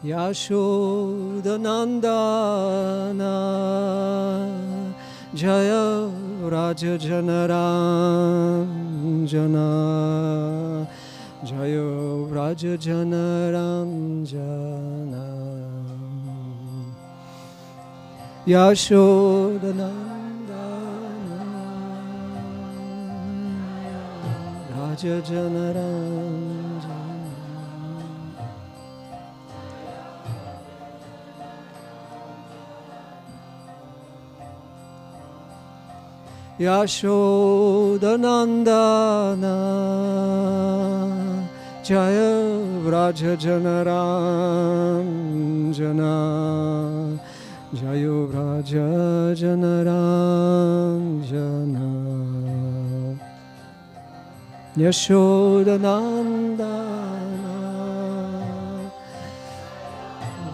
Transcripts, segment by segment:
Yashodanandana Jaya Raja Janaranjana Jaya Raja Janaranjana Yashodanandana Raja Janaranjana Yashodanandana Jaya Vraja Janaranjana Jaya Vraja Janaranjana Yashodanandana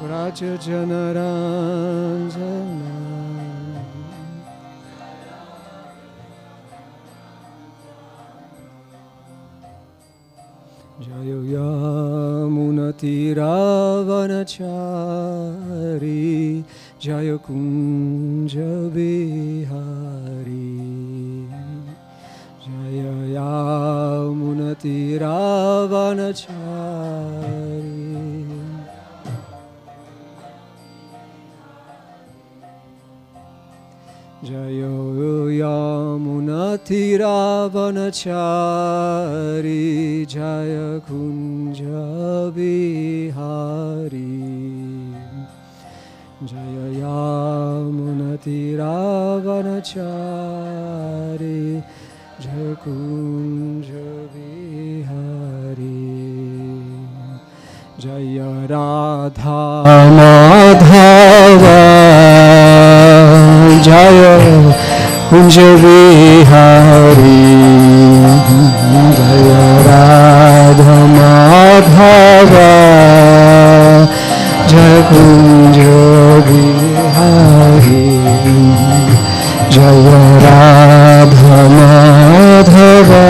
Vraja Janaranjana Jaya Yamunatiravanachari Jaya Kunja Bihari Jaya Yamunatiravanachari Jaya Yamunatiravanachari Jaya Kunja Bihari Jaya Yamunatiravanachari Jaya Kunja Bihari Jaya Radha Madhava Jaya Kunja Bihari Jaya Radha Madhava Jaya Kunja Bihari Jaya Radha Madhava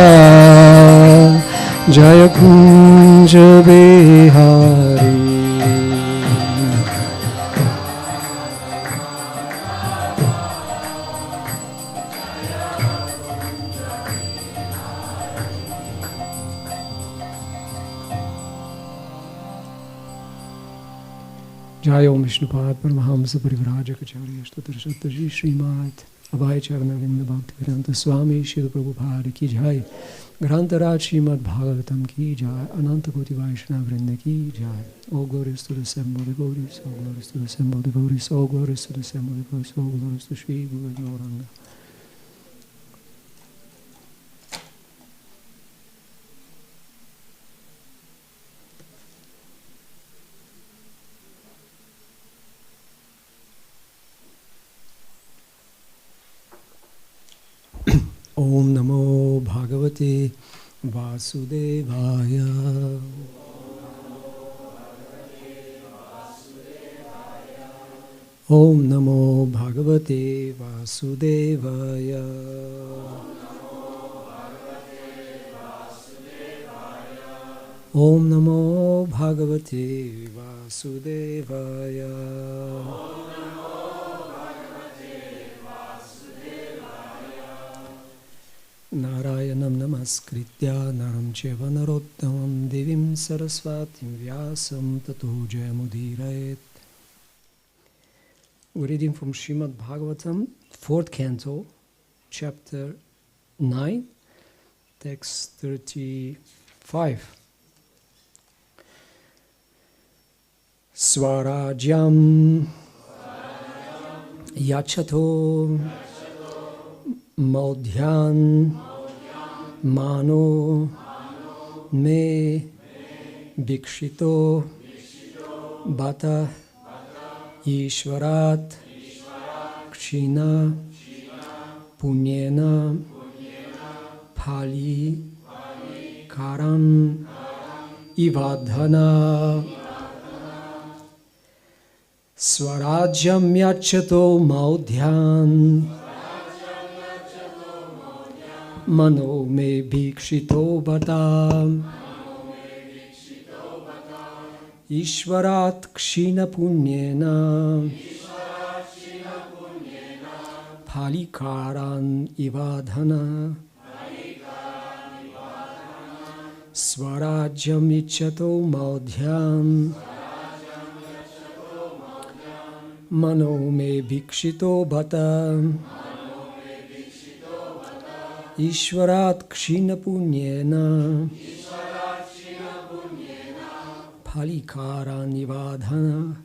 Jaya Kunja Bihari Jai Om Vishnupad Paramahamsa Parivrajacharya Ashtatarshataji Śrīmad-Bhāgavatam Bhaktivedanta Swami Śrīla Prabhupada Ki Jai Grantaraj Śrīmad-Bhāgavatam Ki Jai Ananta Koti Vaishnava Vrinda Ki Jai. All glories to the assembled devotees, all glories to the assembled devotees, all glories to the assembled devotees, all glories to Shri Guru Gauranga. Om Namo Bhagavate Vasudevaya. Om Namo Bhagavate Vasudevaya. Om Namo Bhagavate Vasudevaya. Narayanam namaskritya naram cheva narottamam devim sarasvatim vyasam tato jayamudhirayet. We're reading from Śrīmad-Bhāgavatam, 4th canto, chapter 9, text 35. Swarajyam yachato Maudhyan Mano Me Bhikshito Bata Ishvarat Kshina Punyena Pali Karan Ivadhana Swarajyam yachato Maudhyan Mano me bhikshito bata Ishvarat kshina punyena Palikaran ivadhana Swarajyam ichato madhyam Mano me bhikshito bhata Ishvarat kshina punyena Palikara nivadhana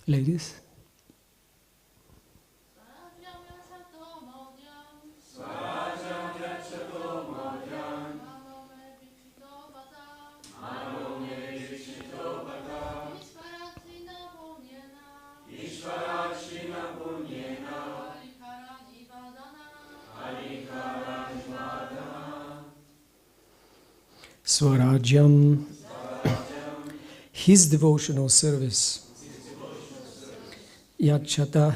Ladies. Swarajyam, his devotional service. Yachata,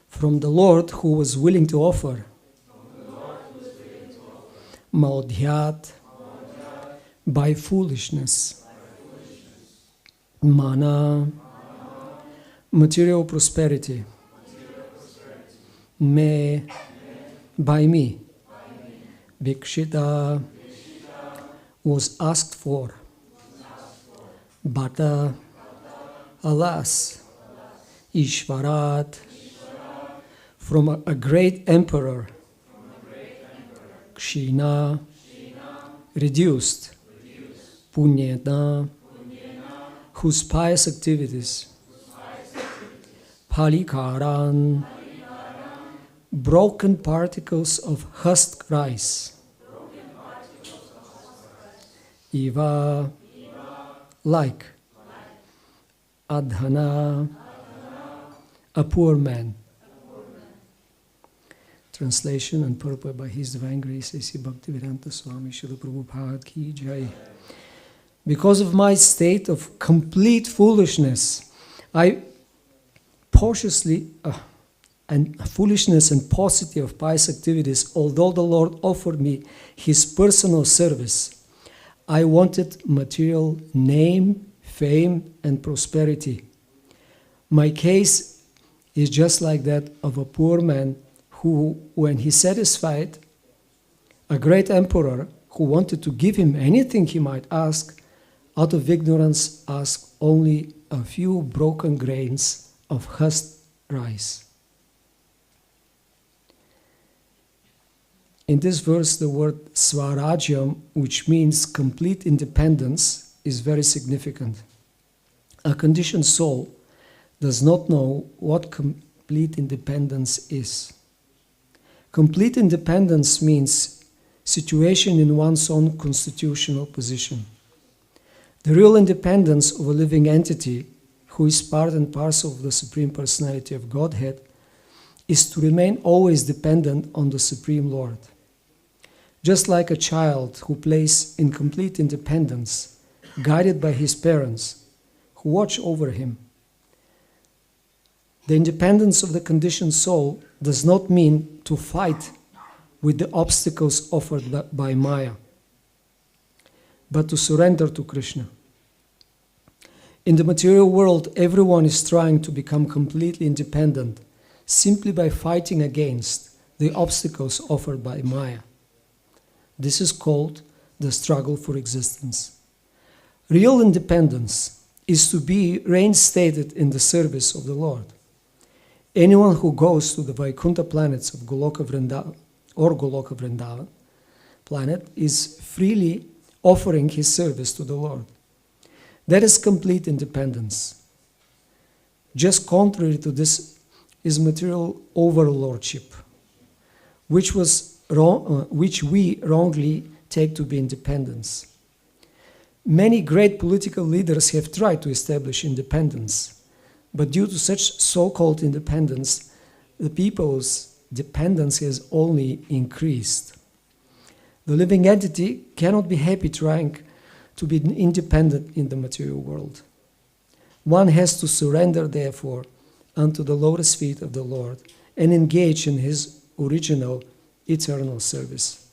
from the Lord who was willing to offer. Maudhyat, by foolishness. Mana, material prosperity. Me, by me. Bhikshita, was asked for. Bhata, alas. Ishvarat, from a great emperor. Kshina, reduced. Punyena, whose pious activities. Palikaran, broken particles of husked rice. Iva, like. Adhana, a poor man. Translation and purport by His Divine Grace A.C. Bhaktivedanta Swami Srila Prabhupada Ki Jai. Because of my state of complete foolishness, and foolishness and paucity of pious activities, although the Lord offered me His personal service, I wanted material name, fame, and prosperity. My case is just like that of a poor man who, when he satisfied a great emperor who wanted to give him anything he might ask, out of ignorance asked only a few broken grains of husked rice. In this verse, the word swarajyam, which means complete independence, is very significant. A conditioned soul does not know what complete independence is. Complete independence means situation in one's own constitutional position. The real independence of a living entity who is part and parcel of the Supreme Personality of Godhead is to remain always dependent on the Supreme Lord. Just like a child who plays in complete independence, guided by his parents, who watch over him. The independence of the conditioned soul does not mean to fight with the obstacles offered by Maya, but to surrender to Krishna. In the material world, everyone is trying to become completely independent simply by fighting against the obstacles offered by Maya. This is called the struggle for existence. Real independence is to be reinstated in the service of the Lord. Anyone who goes to the Vaikuntha planets of Goloka Vrindavan or Goloka Vrindavan planet is freely offering his service to the Lord. That is complete independence. Just contrary to this is material overlordship, which we wrongly take to be independence. Many great political leaders have tried to establish independence, but due to such so-called independence, the people's dependence has only increased. The living entity cannot be happy trying to be independent in the material world. One has to surrender, therefore, unto the lotus feet of the Lord and engage in his original eternal service.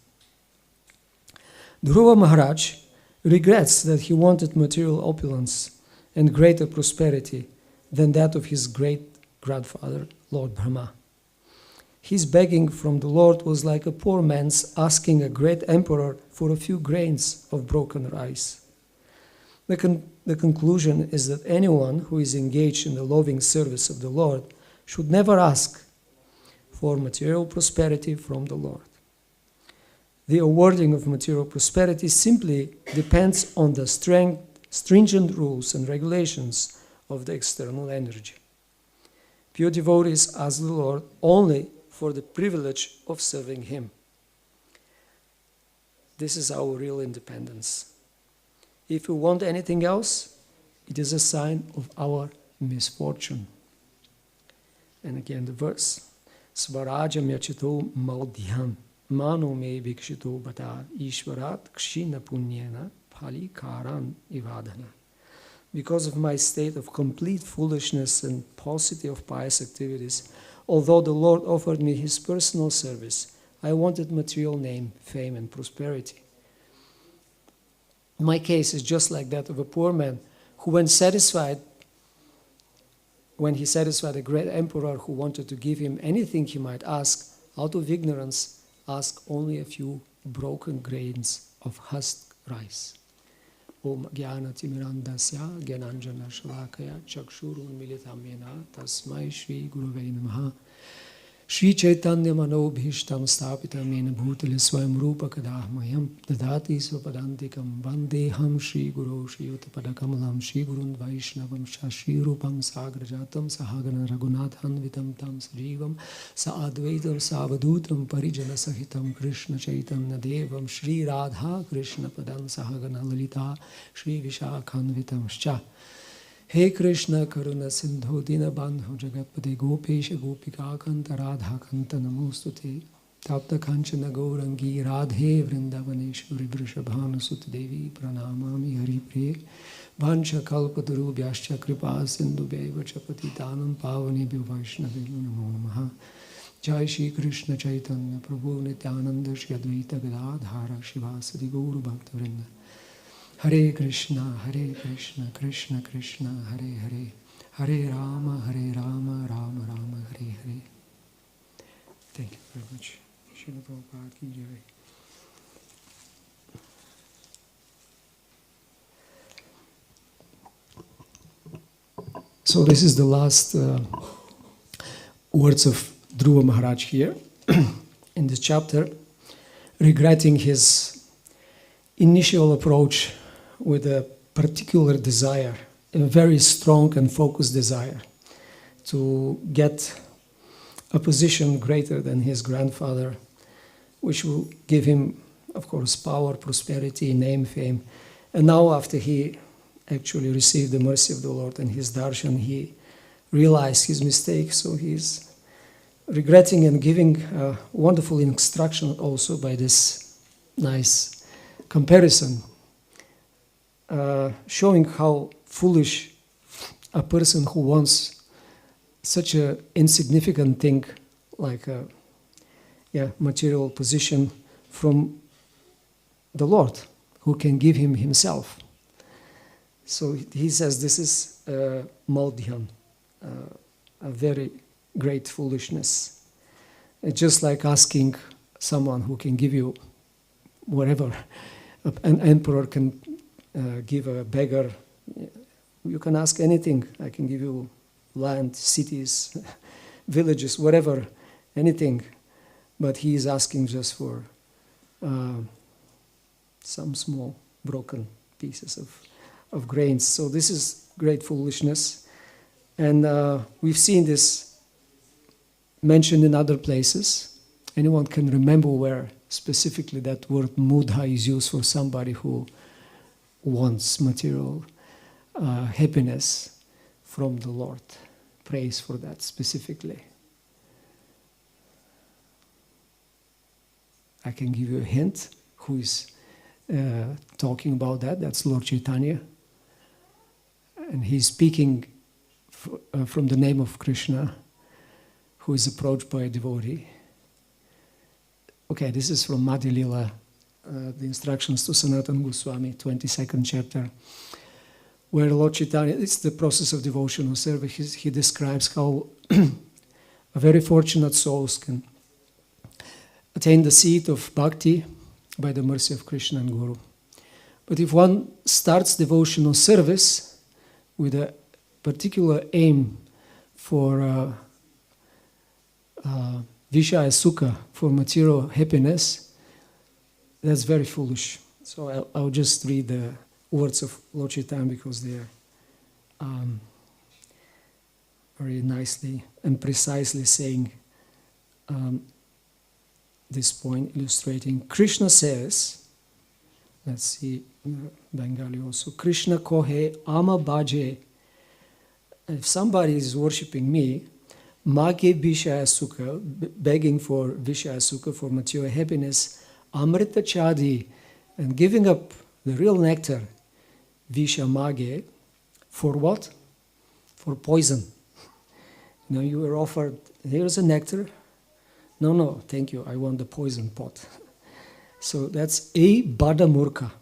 Dhruva Maharaj regrets that he wanted material opulence and greater prosperity than that of his great-grandfather, Lord Brahma. His begging from the Lord was like a poor man's asking a great emperor for a few grains of broken rice. The conclusion is that anyone who is engaged in the loving service of the Lord should never ask for material prosperity from the Lord. The awarding of material prosperity simply depends on the stringent rules and regulations of the external energy. Pure devotees ask the Lord only for the privilege of serving Him. This is our real independence. If we want anything else, it is a sign of our misfortune. And again the verse, Svarajam yachito maldhyam mano me vikshito bata ishvarat kshina punyena phali karan ivadhana. Because of my state of complete foolishness and paucity of pious activities, although the Lord offered me His personal service, I wanted material name, fame, and prosperity. My case is just like that of a poor man who, when he satisfied a great emperor who wanted to give him anything he might ask, out of ignorance, asked only a few broken grains of husked rice. Om Jnana Timirandasya Gyananjana Shalakaya Chakshurun Militam Yena Tasmai Shri Gurave Namaha Shri Chaitanya Manobhishtam Stapitam Yena Bhutale Swayam Rupa Kadahmayam Dadati Svapadantikam Vandeham Shri Guru Shri Uttapadakamalam Shri Gurun Vaishnavam Shri Rupam Sagrajatam Sahagana Raghunathanvitam Tam Sajivam Saadvaitam Savadutam Parijana Sahitam Krishna Chaitanya Devam Shri Radha Krishna Padam Sahagana Lalita Shri Vishakhanvitam Shcha He Krishna Karuna Sindhu Dina Bandhu Jagatpate Gopesha Gopika Kanta Radha Kanta Namostute Tapta Kanchana Gaurangi Radhe Vrindavaneshwari Vrishabhanu Sut Devi Pranamami Hari Priye Vancha Kalpataru Vyascha Kripa Sindhu Beva Chapati Tanam Pavani Bhavaishnavi Namo Namaha Jai Shri Krishna Chaitanya Prabhu Nityananda Shri Advaita Gadadhara Shivasadi Guru Bhakta Vrinda Hare Krishna, Krishna Krishna, Hare Hare, Hare Rama, Rama Rama, Hare Hare. Thank you very much. Srila Prabhupada ki jai. So this is the last words of Dhruva Maharaj here in this chapter, regretting his initial approach with a particular desire, a very strong and focused desire to get a position greater than his grandfather, which will give him, of course, power, prosperity, name, fame. And now after he actually received the mercy of the Lord and his darshan, he realized his mistake, so he's regretting and giving wonderful instruction also by this nice comparison, showing how foolish a person who wants such an insignificant thing like a material position from the Lord, who can give him himself. So he says this is maldhyam, a very great foolishness. It's just like asking someone who can give you whatever. An emperor can give a beggar You can ask anything. I can give you land, cities, villages, whatever, anything. But he is asking just for some small broken pieces of grains. So this is great foolishness. And we've seen this mentioned in other places. Anyone can remember where specifically that word mudha is used for somebody who wants material happiness from the Lord. Praise for that specifically. I can give you a hint who is talking about that. That's Lord Chaitanya. And he's speaking from the name of Krishna, who is approached by a devotee. Okay, this is from Madhya Lila, the instructions to Sanatana Goswami, 22nd chapter, where Lord Chaitanya, it's the process of devotional service. He describes how a very fortunate souls can attain the seat of bhakti by the mercy of Krishna and Guru. But if one starts devotional service with a particular aim for Vishaya Sukha, for material happiness, that's very foolish. So I'll just read the words of Lord Chaitanya because they are very nicely and precisely saying this point, illustrating. Krishna says, let's see, Bengali also, Krishna kohe ama bhaje. If somebody is worshipping me, mage vishaya sukha, begging for vishaya sukha, for material happiness, amrita chadi, and giving up the real nectar, visha mage, for what? For poison. You know, you were offered, here's a nectar. No, thank you, I want the poison pot. So that's a badamurka.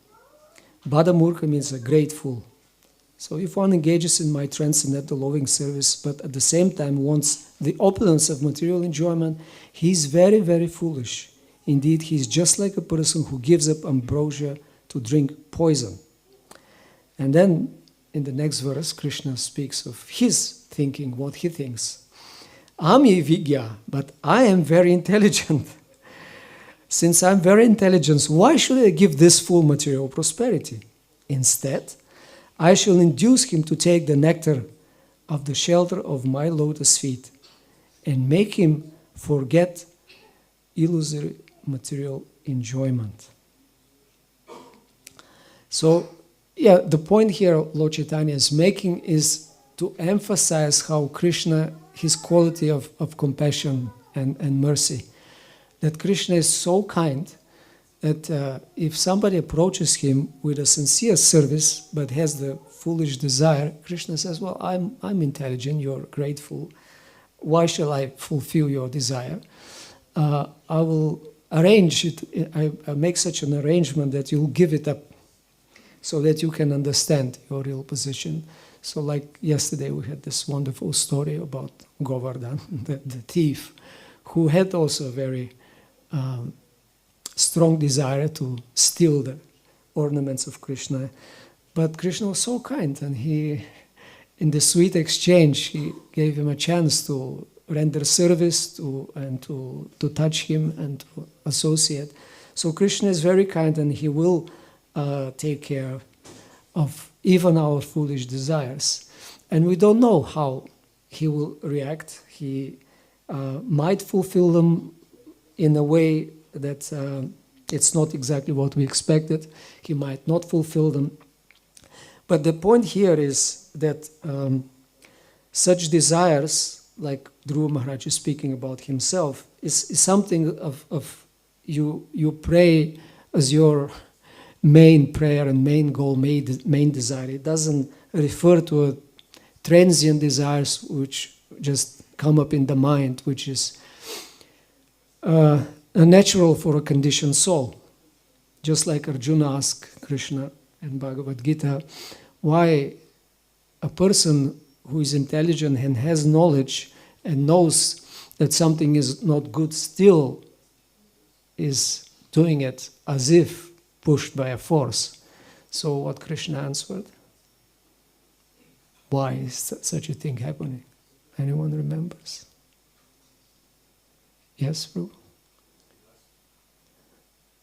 Badamurka means a great fool. So if one engages in my transcendental loving service, but at the same time wants the opulence of material enjoyment, he's very, very foolish. Indeed, he's just like a person who gives up ambrosia to drink poison. And then, in the next verse, Krishna speaks of his thinking, what he thinks. Ami vigya, but I am very intelligent. Since I'm very intelligent, why should I give this full material prosperity? Instead, I shall induce him to take the nectar of the shelter of my lotus feet and make him forget illusory material enjoyment. So, the point here Lord Chaitanya is making is to emphasize how Krishna, his quality of compassion and mercy, that Krishna is so kind that if somebody approaches him with a sincere service but has the foolish desire, Krishna says, well, I'm intelligent, you're grateful, why shall I fulfill your desire? I will arrange it, I make such an arrangement that you'll give it up so that you can understand your real position. So like yesterday we had this wonderful story about Govardhan, the thief, who had also a very strong desire to steal the ornaments of Krishna. But Krishna was so kind, and he, in the sweet exchange, he gave him a chance to render service and to touch him and to associate. So Krishna is very kind, and he will take care of even our foolish desires. And we don't know how he will react. He might fulfill them in a way that it's not exactly what we expected. He might not fulfill them. But the point here is that such desires, like Dhruva Maharaj is speaking about himself, is something of you pray as your main prayer and main goal, main desire. It doesn't refer to transient desires which just come up in the mind, which is natural for a conditioned soul. Just like Arjuna asked Krishna in Bhagavad Gita, why a person who is intelligent and has knowledge and knows that something is not good still is doing it as if pushed by a force. So what Krishna answered? Why is such a thing happening? Anyone remembers? Yes, Prabhu?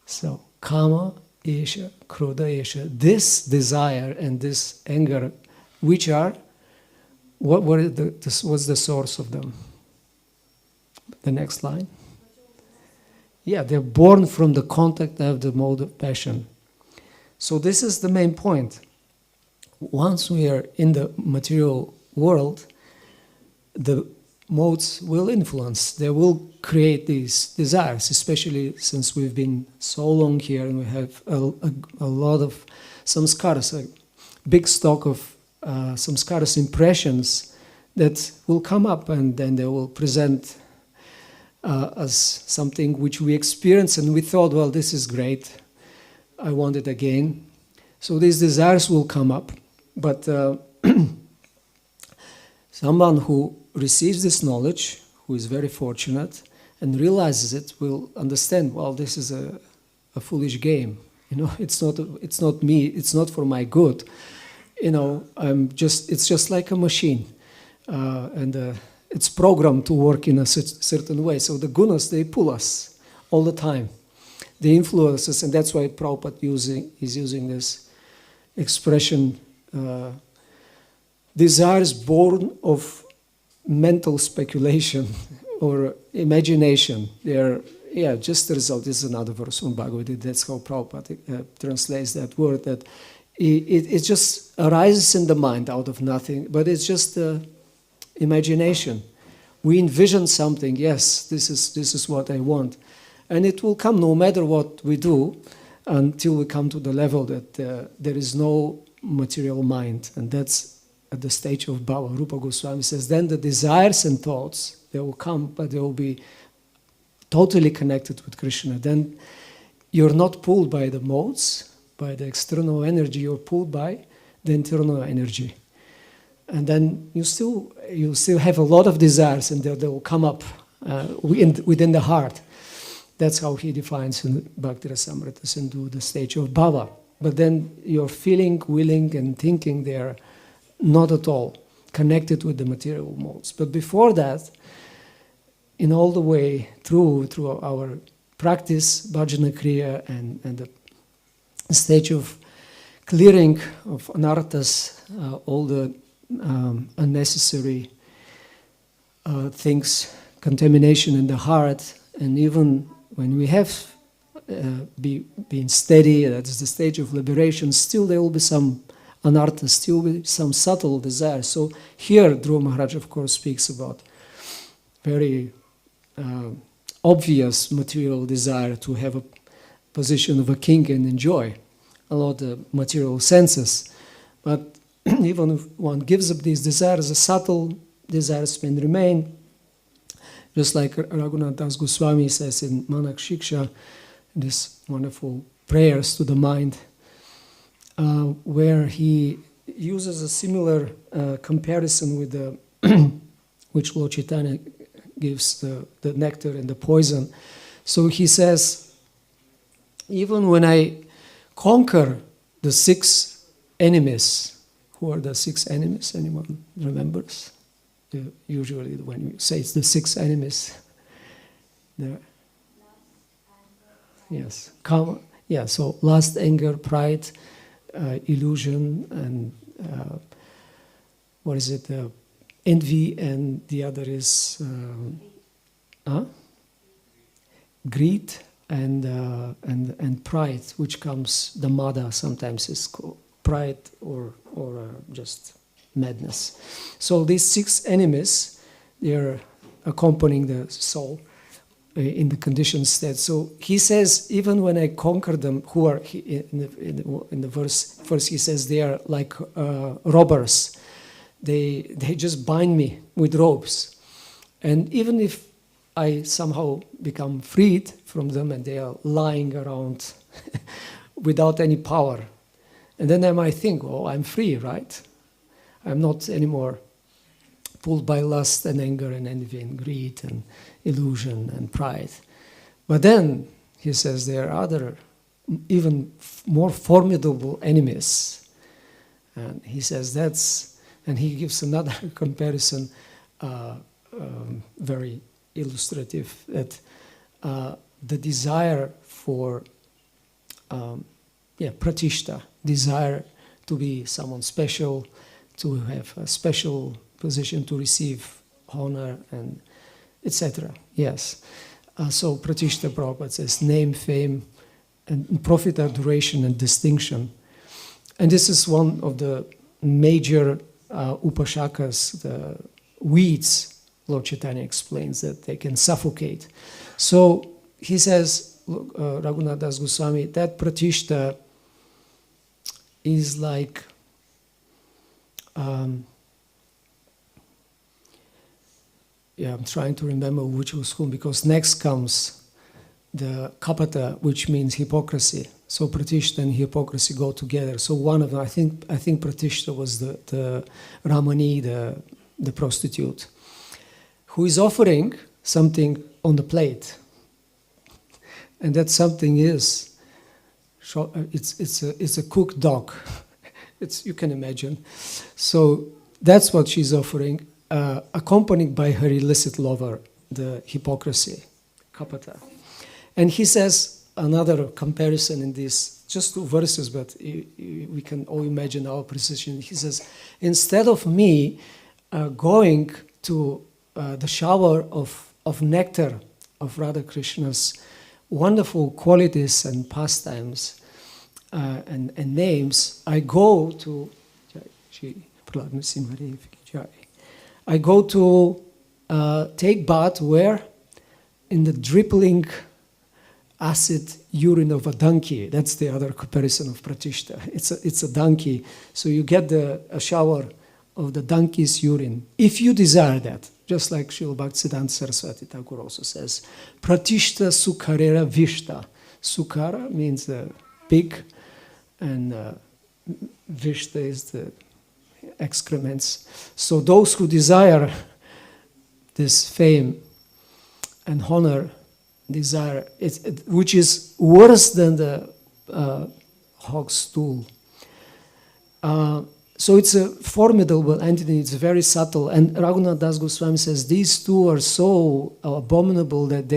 So, kama, esha, krodha, esha, this desire and this anger, which are, what's the source of them? The next line. Yeah, they're born from the contact of the mode of passion. So this is the main point. Once we are in the material world, the modes will influence. They will create these desires, especially since we've been so long here and we have a lot of samskaras, a big stock of samskaras, impressions that will come up, and then they will present as something which we experience and we thought, well, this is great, I want it again. So these desires will come up, but someone who receives this knowledge, who is very fortunate and realizes it, will understand, well, this is a foolish game. It's not me, it's not for my good. It's just like a machine. And it's programmed to work in a certain way. So the gunas, they pull us all the time. They influence us, and that's why Prabhupada is using this expression, desires born of mental speculation or imagination. They're, just the result. This is another verse from Bhagavad Gita. That's how Prabhupada translates that word, that it just arises in the mind out of nothing, but it's just imagination. We envision something, yes, this is what I want. And it will come no matter what we do until we come to the level that there is no material mind. And that's at the stage of Bhava. Rupa Goswami says, then the desires and thoughts, they will come, but they will be totally connected with Krishna. Then you're not pulled by the modes, by the external energy, you're pulled by the internal energy. And then you still have a lot of desires, and they will come up within the heart. That's how he defines in Bhakti Rasamrita Sindhu the stage of Bhava. But then your feeling, willing, and thinking, they are not at all connected with the material modes. But before that, in all the way through our practice, bhajana kriya, and the stage of clearing of anarthas, all the unnecessary things, contamination in the heart, and even when we have been steady, that's the stage of liberation, still there will be some anarthas, still will be some subtle desires. So here Dhruva Maharaj, of course, speaks about very obvious material desire to have a position of a king and enjoy a lot of material senses. But even if one gives up these desires, the subtle desires may remain. Just like Raghunath Das Goswami says in Manak Shiksha, this wonderful prayers to the mind, where he uses a similar comparison with the which Lord Chaitanya gives the nectar and the poison. So he says, even when I conquer the 6 enemies, who are the 6 enemies? Anyone remembers? Usually when you say it's the 6 enemies. Yes. So lust, anger, pride, illusion, and what is it? Envy, and the other is greed and pride, which comes, the mada sometimes is called pride or just madness. So these 6 enemies, they are accompanying the soul in the conditioned state. So he says, even when I conquer them, who are in the verse first, he says they are like robbers. They just bind me with ropes, and even if I somehow become freed from them, and they are lying around without any power, and then I might think, oh, I'm free, right? I'm not anymore pulled by lust and anger and envy and greed and illusion and pride. But then, he says, there are other, even more formidable enemies. And he says And he gives another comparison, very illustrative, that the desire for pratishta, desire to be someone special, to have a special position, to receive honor, and etc. Yes. So pratishta, Prabhupada says, name, fame, and profit, adoration, and distinction. And this is one of the major upashakas, the weeds, Lord Chaitanya explains, that they can suffocate. So he says, Raghunath Das Goswami, that pratishta is like I'm trying to remember which was whom, because next comes the kapata, which means hypocrisy. So pratishta and hypocrisy go together. So one of them, I think pratishta was the Ramani, the prostitute, who is offering something on the plate, and that something is it's a cooked dog. You can imagine. So that's what she's offering, accompanied by her illicit lover, the hypocrisy, kapata. And he says another comparison in this, just 2 verses, but we can all imagine our precision. He says, instead of me going to the shower of nectar of Radha Krishna's wonderful qualities and pastimes and names, I go to take bath where? In the dribbling acid urine of a donkey. That's the other comparison of pratishta. It's a donkey. So you get a shower of the donkey's urine, if you desire that. Just like Srila Bhaktisiddhanta Saraswati Thakur also says, pratishta sukharera vishta. Sukhara means the pig, and vishta is the excrements. So those who desire this fame and honor, desire, which is worse than the hog's stool. So it's a formidable entity, it's very subtle. And Raghunath Das Goswami says these two are so abominable that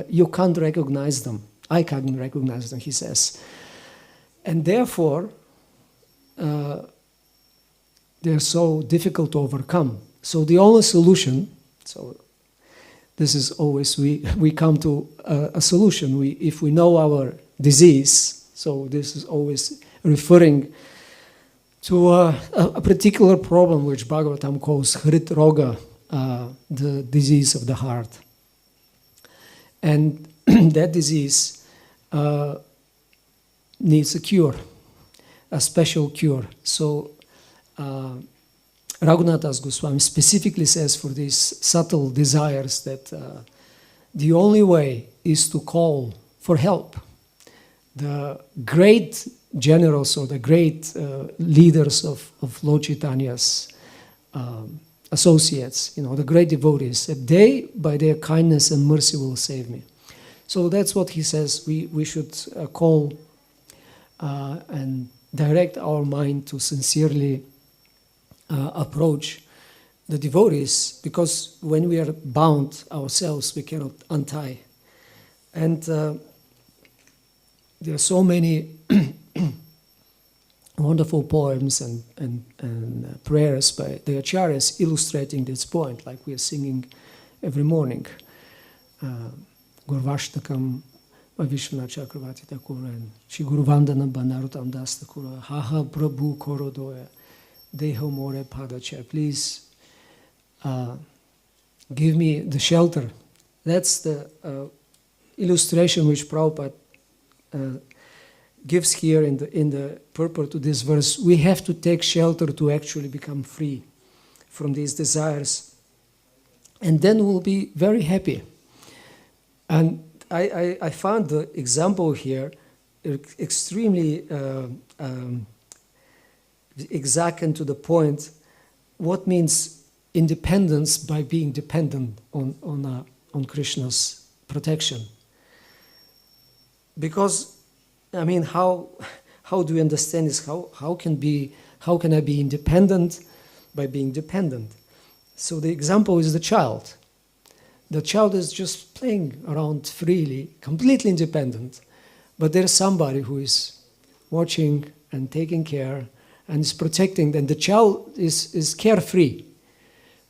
you can't recognize them. I can't recognize them, he says. And therefore, they're so difficult to overcome. So the only solution, this is always, we come to a solution. If we know our disease, so this is always referring to a particular problem which Bhagavatam calls Hrit Roga, the disease of the heart. And that disease needs a cure, a special cure. So Raghunath Das Goswami specifically says for these subtle desires that the only way is to call for help. The great generals or the great leaders of Lord Chaitanya's associates, the great devotees, that they, by their kindness and mercy, will save me. So that's what he says. We should call and direct our mind to sincerely approach the devotees, because when we are bound ourselves, we cannot untie. And there are so many wonderful poems and prayers by the acharyas illustrating this point, like we are singing every morning. Gurvashtakam by Vishwanath Chakravarti Thakur and Shri Guru Vandana Banarutam Das Thakur, Haha Prabhu Korodoya, Deho More Padachar. Please give me the shelter. That's the illustration which Prabhupada gives here in the purport to this verse. We have to take shelter to actually become free from these desires, and then we'll be very happy. And I found the example here extremely exact and to the point. What means independence by being dependent on Krishna's protection? Because how do we understand this? How can I be independent by being dependent. So the example is the child. The child is just playing around freely, completely independent, but there's somebody who is watching and taking care and is protecting, and the child is carefree,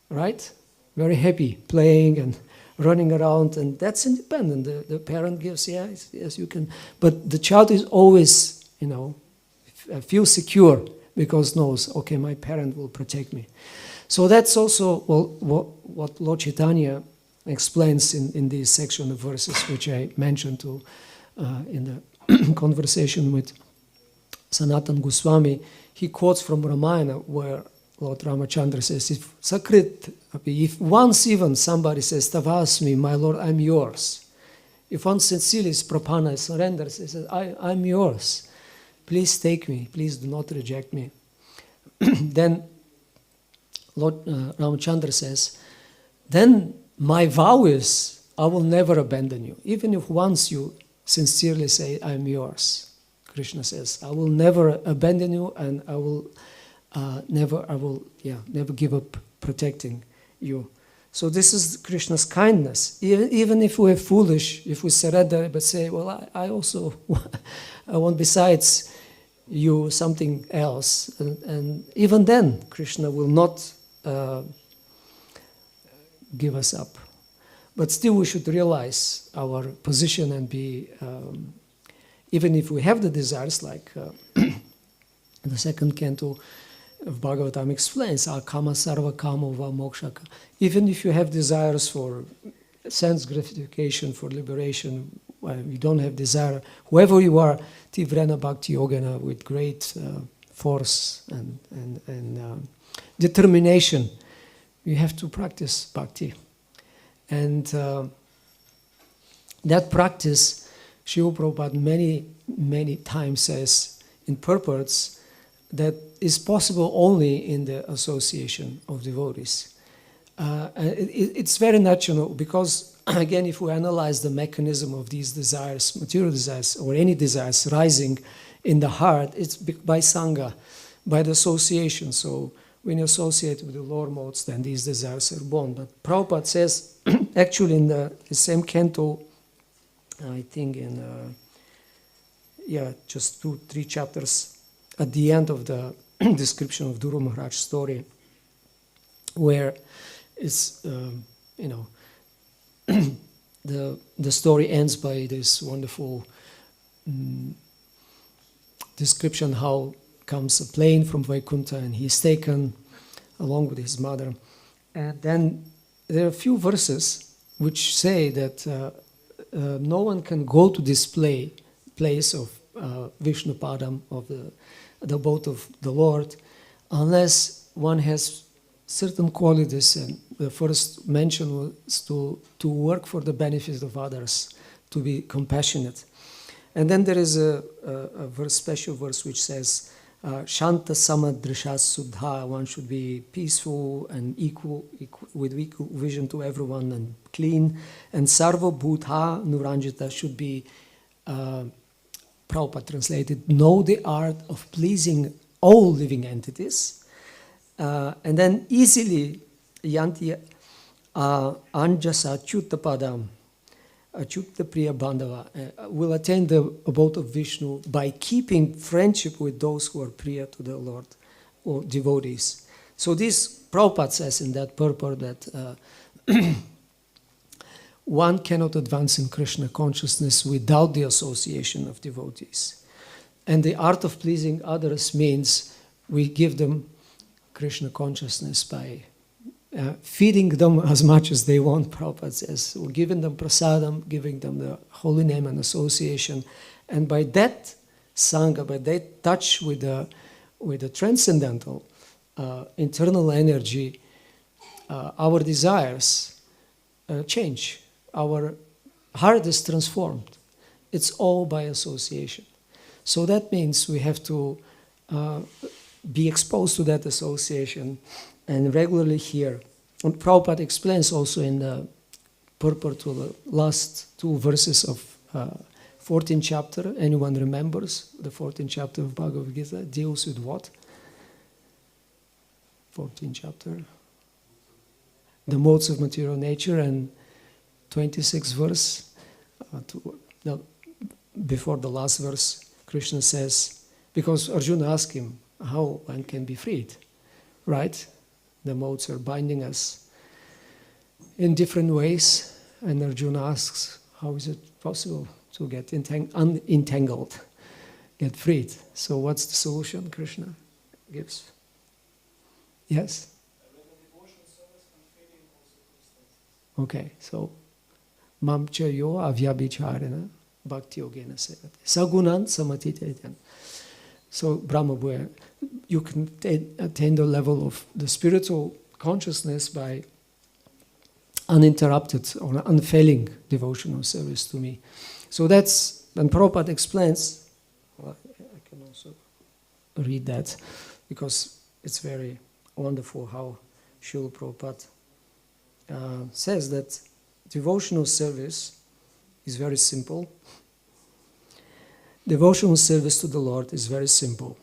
right? Very happy, playing and running around, and that's independent. The parent gives, yes, you can. But the child is always, feel secure because knows, okay, my parent will protect me. So that's also what Lord Chaitanya explains in this section of verses, which I mentioned in the conversation with Sanatan Goswami. He quotes from Ramayana where Lord Ramachandra says, if once even somebody says, Tavasmi, my Lord, I'm yours. If one sincerely prapana surrenders, he says, I'm yours. Please take me. Please do not reject me. Then Lord Ramachandra says, then my vow is, I will never abandon you. Even if once you sincerely say, I'm yours. Krishna says, I will never abandon you, and I will never give up protecting you. So this is Krishna's kindness. Even if we're foolish, if we surrender but say, well, I also I want besides you something else, and even then Krishna will not give us up. But still we should realize our position and be, even if we have the desires, like the second canto of Bhagavatam explains, Akama sarva kama va moksha. Even if you have desires for sense gratification, for liberation, you don't have desire, whoever you are, Tivrena Bhakti Yogana, with great force and determination, you have to practice bhakti. And that practice, Srila Prabhupada many times says in purports, that is possible only in the association of devotees. It's very natural because, again, if we analyze the mechanism of these desires, material desires, or any desires rising in the heart, it's by Sangha, by the association. So when you associate with the lower modes, then these desires are born. But Prabhupada says, actually in the same canto, I think in, just 2-3 chapters, at the end of the description of Dhruva Maharaj's story, where it's, the story ends by this wonderful description how comes a plane from Vaikuntha and he's taken along with his mother. And then there are a few verses which say that no one can go to this place of Vishnu Padam, of the abode of the Lord, unless one has certain qualities. And the first mention was to work for the benefit of others, to be compassionate. And then there is a special verse which says, Shanta Samadrishas Suddha, one should be peaceful and equal with equal vision to everyone and clean. And Sarva Bhutha Nuranjita should be, Prabhupada translated, know the art of pleasing all living entities. And then easily, Yanti Anjasa Chutta Achukta Priya Bandhava will attain the abode of Vishnu by keeping friendship with those who are priya to the Lord, or devotees. So this Prabhupada says in that purport that one cannot advance in Krishna consciousness without the association of devotees. And the art of pleasing others means we give them Krishna consciousness by feeding them as much as they want, Prabhupada says. We're giving them prasadam, giving them the holy name and association. And by that sangha, by that touch with the transcendental internal energy, our desires change. Our heart is transformed. It's all by association. So that means we have to be exposed to that association and regularly hear. And Prabhupada explains also in the purport to the last 2 verses of 14th chapter. Anyone remembers the 14th chapter of Bhagavad Gita deals with what? 14th chapter. The modes of material nature, and 26th verse, before the last verse, Krishna says, because Arjuna asked him, how one can be freed, right? The modes are binding us in different ways, and Arjuna asks, how is it possible to get unentangled, get freed? So what's the solution Krishna gives? Yes? Okay, so mam cha yo avyabhicharena bhakti yogena sevate sagunan samatitetan. So Brahma, you can attain the level of the spiritual consciousness by uninterrupted or unfailing devotional service to me. So that's, and Prabhupada explains, well, I can also read that because it's very wonderful how Srila Prabhupada says that devotional service is very simple. Devotional service to the Lord is very simple.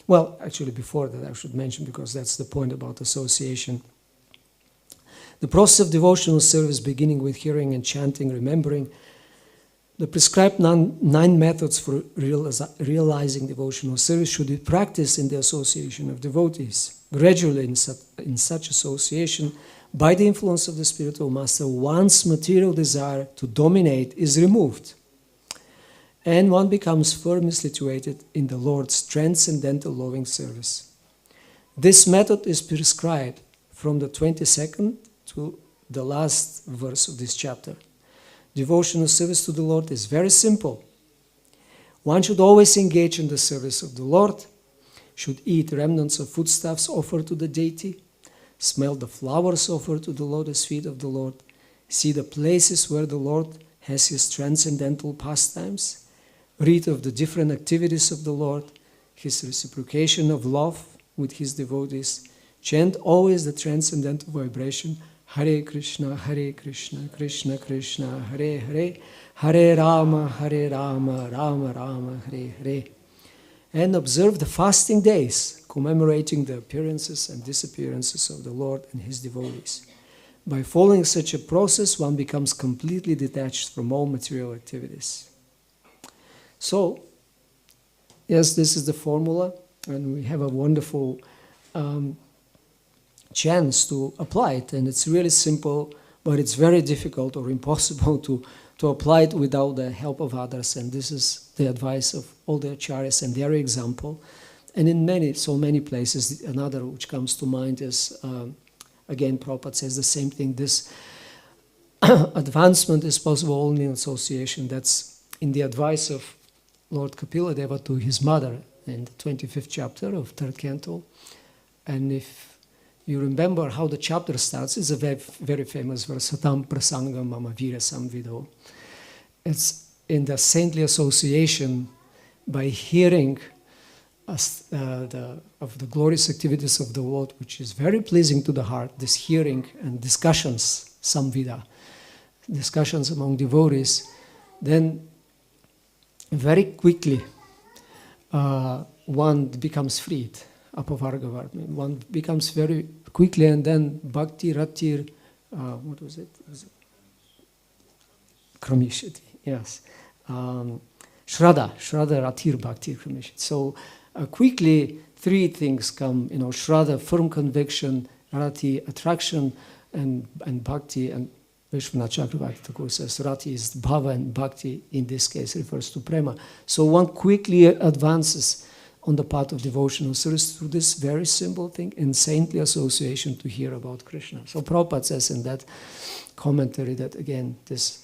Well, actually before that I should mention, because that's the point about association. The process of devotional service, beginning with hearing and chanting, remembering, the prescribed 9 methods for realizing devotional service should be practiced in the association of devotees. Gradually, in such association, by the influence of the spiritual master, one's material desire to dominate is removed, and one becomes firmly situated in the Lord's transcendental loving service. This method is prescribed from the 22nd to the last verse of this chapter. Devotional service to the Lord is very simple. One should always engage in the service of the Lord, should eat remnants of foodstuffs offered to the deity, smell the flowers offered to the lotus feet of the Lord, see the places where the Lord has his transcendental pastimes, read of the different activities of the Lord, his reciprocation of love with his devotees, chant always the transcendental vibration, Hare Krishna, Krishna Krishna, Hare Hare, Hare Rama, Rama Rama, Hare Hare. And observe the fasting days, commemorating the appearances and disappearances of the Lord and his devotees. By following such a process, one becomes completely detached from all material activities. So, yes, this is the formula, and we have a wonderful chance to apply it, and it's really simple, but it's very difficult or impossible to apply it without the help of others, and this is the advice of all the acharyas and their example. And in so many places, another which comes to mind is, again, Prabhupada says the same thing, this advancement is possible only in association. That's in the advice of Lord Kapila Deva to his mother in the 25th chapter of 3rd canto. And if you remember how the chapter starts, it's a very, very famous verse, Satam Prasangam Mama Vira Samvido. It's in the saintly association by hearing of the glorious activities of the Lord, which is very pleasing to the heart, this hearing and discussions, samvida, discussions among devotees, then very quickly one becomes freed. Apavargavar. One becomes very quickly, and then bhakti ratir, what was it? Kramishati, yes. Shraddha ratir bhakti kramishati. So quickly 3 things come, Shraddha, firm conviction, rati, attraction, and bhakti, and Vishwanath Chakravarti Thakur says rati is bhava, and bhakti in this case refers to prema. So one quickly advances on the path of devotional service through this very simple thing, in saintly association to hear about Krishna. So Prabhupada says in that commentary that, again, this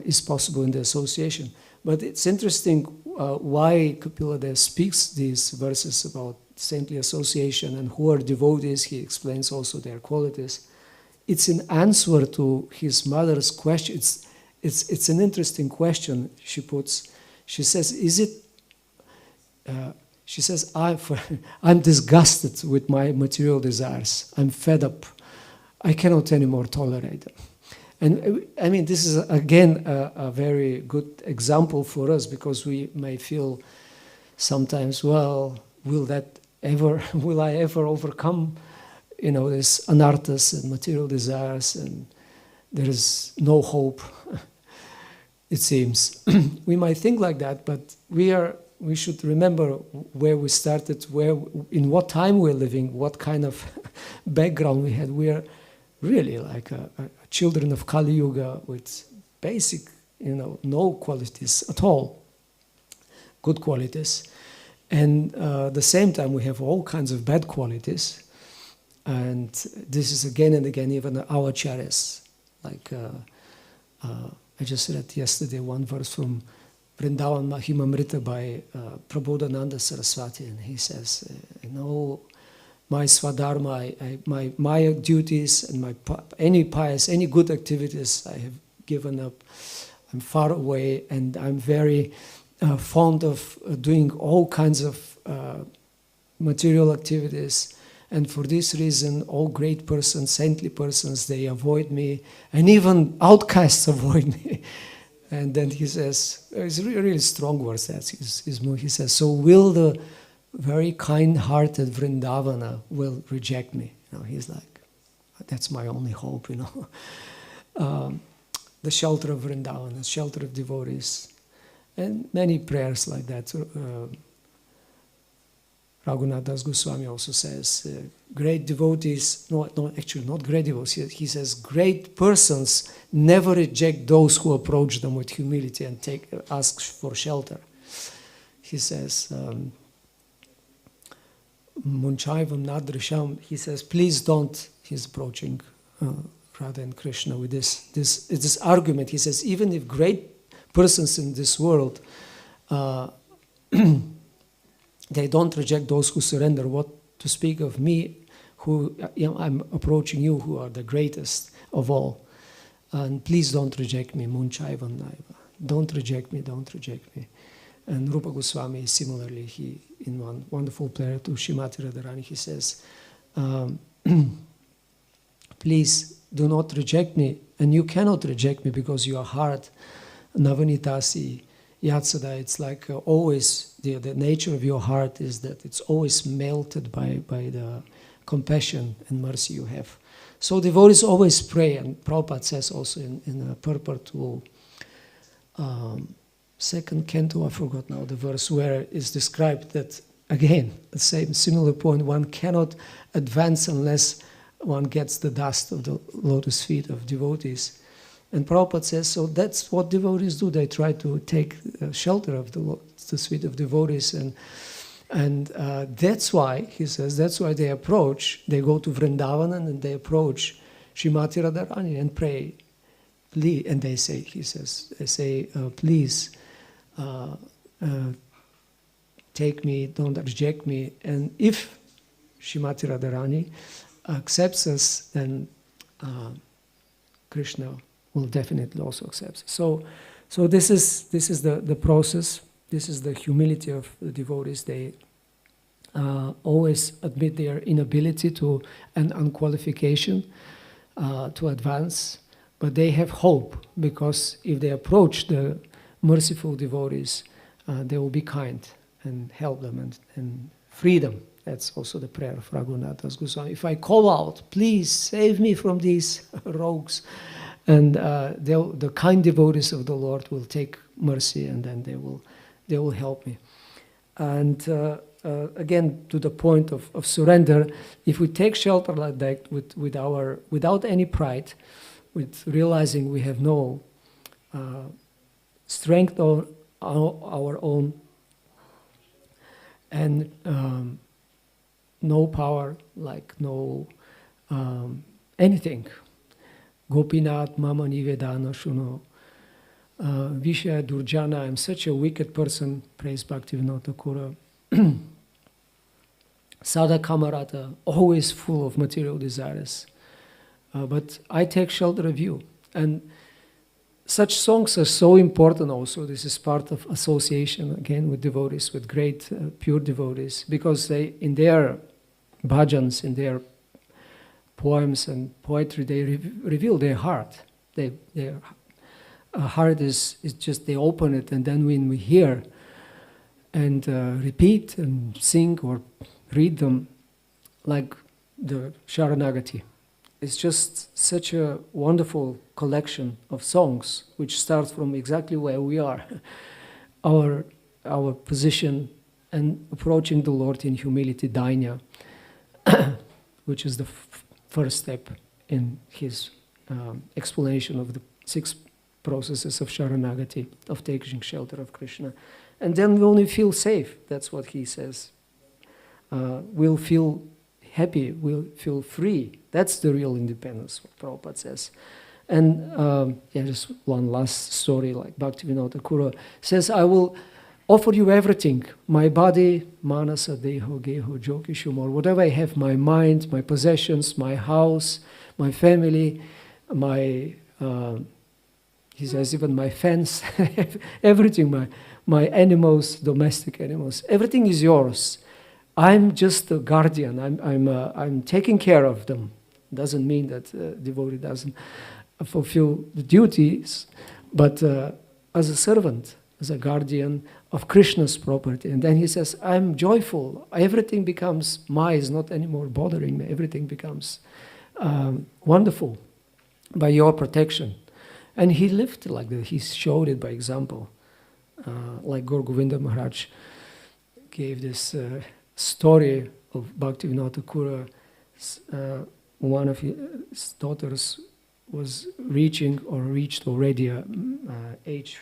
is possible in the association. But it's interesting why Kapila Deva speaks these verses about saintly association and who are devotees. He explains also their qualities. It's in answer to his mother's question. It's an interesting question she puts. She says, she says, I'm disgusted with my material desires. I'm fed up. I cannot anymore tolerate them. And I mean, this is, again, a very good example for us, because we may feel sometimes, well, will I ever overcome there's anarthas and material desires, and there is no hope, it seems. We might think like that, but we should remember where we started, in what time we're living, what kind of background we had. We are really like a children of Kali Yuga with basic, no qualities at all, good qualities. And at the same time, we have all kinds of bad qualities. And this is again and again, even our acharyas. Like I just read yesterday one verse from Vrindavan Mahimamrita by Prabodhananda Saraswati, and he says, my swadharma, my duties and any pious, any good activities I have given up. I'm far away, and I'm very fond of doing all kinds of material activities. And for this reason, all great persons, saintly persons, they avoid me, and even outcasts avoid me. And then he says, it's really, really strong words. He says, so will the very kind-hearted Vrindavana will reject me? He's like, that's my only hope. The shelter of Vrindavan, the shelter of devotees, and many prayers like that. Raghunath Das Goswami also says, great devotees, not great devotees, he says, great persons never reject those who approach them with humility and ask for shelter. He says, Munchaivam Nadrisham, he says, please don't, he's approaching Radha and Krishna with this argument. He says, even if great persons in this world, they don't reject those who surrender. What to speak of me, who I'm approaching you, who are the greatest of all. And please don't reject me, Munchaivam Naiva. Don't reject me, don't reject me. And Rupa Goswami, similarly, he, in one wonderful prayer to Śrīmati Radharani, he says, please do not reject me, and you cannot reject me because your heart, Navanitasi, Yatsada, it's like always, the nature of your heart is that it's always melted by the compassion and mercy you have. So devotees always pray, and Prabhupada says also in a purport to second canto, I forgot now the verse, where it's described that, again, the same similar point, one cannot advance unless one gets the dust of the lotus feet of devotees. And Prabhupada says, so that's what devotees do. They try to take shelter of the lotus feet of devotees. And that's why, he says, that's why they go to Vrindavan and they approach Śrīmati Radharani and pray. And they say, he says, please take me, don't reject me. And if Śrīmati Radharani accepts us, then Krishna will definitely also accept us. So this is the process. This is the humility of the devotees. They always admit their inability to and unqualification to advance, but they have hope, because if they approach the merciful devotees, they will be kind and help them and free them. That's also the prayer of Raghunath Das Goswami. If I call out, please save me from these rogues, and the kind devotees of the Lord will take mercy, and then they will help me. And again, to the point of surrender, if we take shelter like that without any pride, with realizing we have no strength on our own, and no power, like no anything. Gopinath mama nivedana shuno. Vishaya Durjana, I'm such a wicked person, praise Bhaktivinoda Thakura. Sada Kamarata, always full of material desires. But I take shelter of you. And such songs are so important also. This is part of association, again, with devotees, with great pure devotees, because they, in their bhajans, in their poems and poetry, they reveal their heart. Their heart is just, they open it, and then when we hear and repeat and sing or read them, like the Sharanagati. It's just such a wonderful collection of songs which start from exactly where we are, our position, and approaching the Lord in humility, Dainya, which is the first step in his explanation of the 6 processes of Sharanagati, of taking shelter of Krishna. And then we only feel safe, that's what he says. We'll feel happy, we'll feel free. That's the real independence, what Prabhupada says. And just one last story, like Bhaktivinoda Thakur says, I will offer you everything, my body, manasa, deho, geho, joki, shumar, whatever I have, my mind, my possessions, my house, my family, my, he says, even my fence, everything, my animals, domestic animals, everything is yours. I'm just a guardian. I'm taking care of them. Doesn't mean that devotee doesn't fulfill the duties, but as a servant, as a guardian of Krishna's property. And then he says, I'm joyful. Everything becomes mine, is not anymore bothering me. Everything becomes wonderful by your protection. And he lived like that. He showed it by example. Like Gaur Govinda Maharaj gave this story of Bhaktivinoda Thakur. One of his daughters was reached already a age,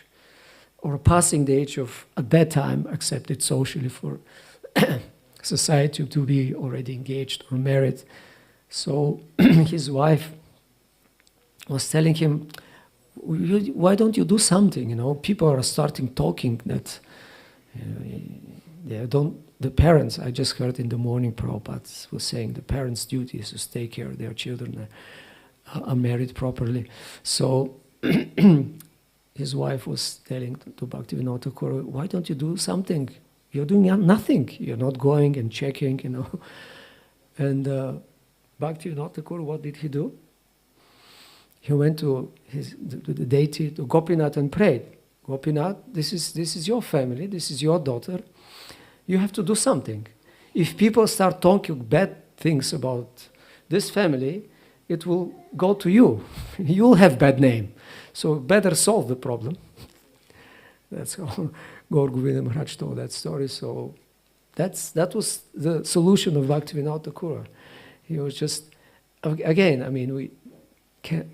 or passing the age of, at that time, accepted socially for society to be already engaged or married. So his wife was telling him, why don't you do something? You know, people are starting talking that they don't. The parents, I just heard in the morning, Prabhupada was saying the parents' duty is to take care of their children, are married properly. So his wife was telling to Bhaktivinoda Thakur, why don't you do something? You're doing nothing. You're not going and checking, you know. And Bhaktivinoda Thakur, what did he do? He went to the deity, to Gopinath, and prayed. Gopinath, this is your family, this is your daughter. You have to do something. If people start talking bad things about this family, it will go to you. You'll have bad name. So better solve the problem. That's how Gaur Govinda Maharaj told that story. So that was the solution of Bhaktivinoda Thakur. He was just, again, I mean, we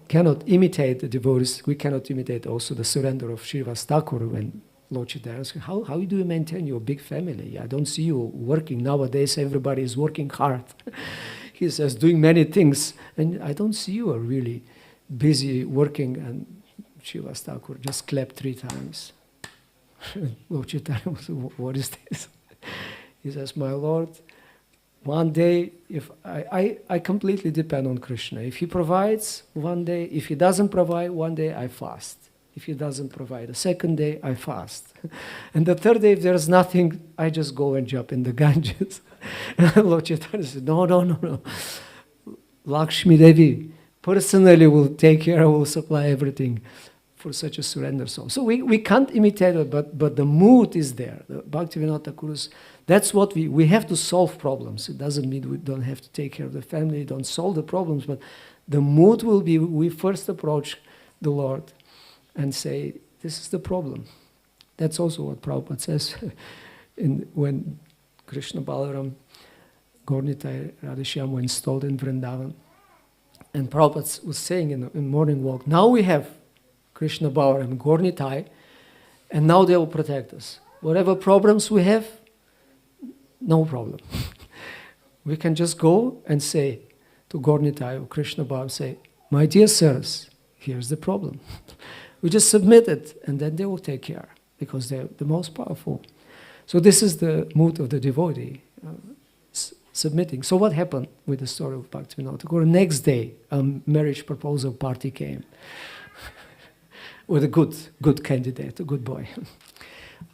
cannot imitate the devotees. We cannot imitate also the surrender of Srivas Thakur when Lord Chaitanya asked, how do you maintain your big family? I don't see you working. Nowadays, everybody is working hard. He says, doing many things. And I don't see you are really busy working. And Srivas Thakur just clapped 3 times. Lord Chaitanya was, what is this? He says, my Lord, one day, if I completely depend on Krishna. If he provides, one day. If he doesn't provide, one day I fast. If he doesn't provide, the second day I fast. And the third day, if there's nothing, I just go and jump in the Ganges. Lord Chaitanya said, no. Lakshmi Devi personally will take care, will supply everything for such a surrender soul. So we can't imitate it, but the mood is there. The Bhaktivinoda Thakur's, that's what we have to solve problems. It doesn't mean we don't have to take care of the family, don't solve the problems, but the mood will be, we first approach the Lord and say, this is the problem. That's also what Prabhupada says when Krishna Balaram, Gaurnitai, Radhashyam were installed in Vrindavan. And Prabhupada was saying in morning walk, now we have Krishna Balaram, Gaurnitai, and now they will protect us. Whatever problems we have, no problem. We can just go and say to Gaurnitai or Krishna Balaram, say, my dear sirs, here's the problem. We just submit it, and then they will take care, because they're the most powerful. So this is the mood of the devotee, submitting. So what happened with the story of Bhaktivinoda Thakur? Next day, a marriage proposal party came with a good candidate, a good boy.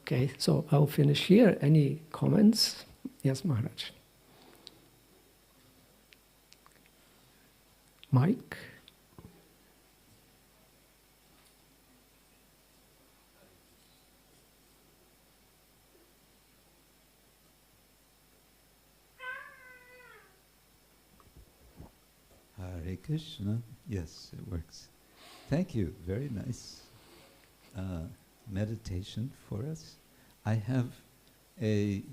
Okay, so I'll finish here. Any comments? Yes, Maharaj. Mike? Krishna. Yes, it works. Thank you. Very nice meditation for us. I have a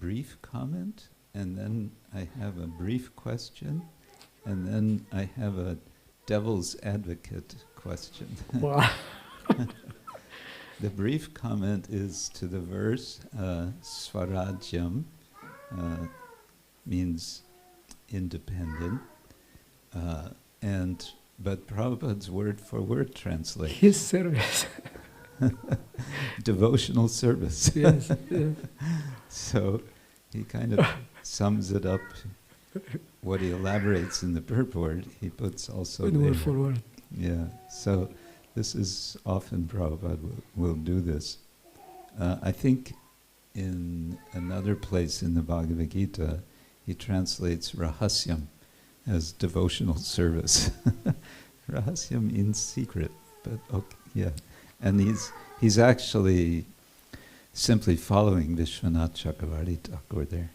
brief comment, and then I have a brief question, and then I have a devil's advocate question. Wow. The brief comment is to the verse, Swarajyam, means independent, but Prabhupada's word-for-word translation. His service. Devotional service. Yes, yes. So he kind of sums it up. What he elaborates in the purport, he puts also With there. word for word. Yeah, so this is often Prabhupada will do this. I think in another place in the Bhagavad Gita, he translates Rahasyam as devotional service. Rahasyam means secret, but okay, yeah. And he's actually simply following Vishwanath Chakravarti Thakur there.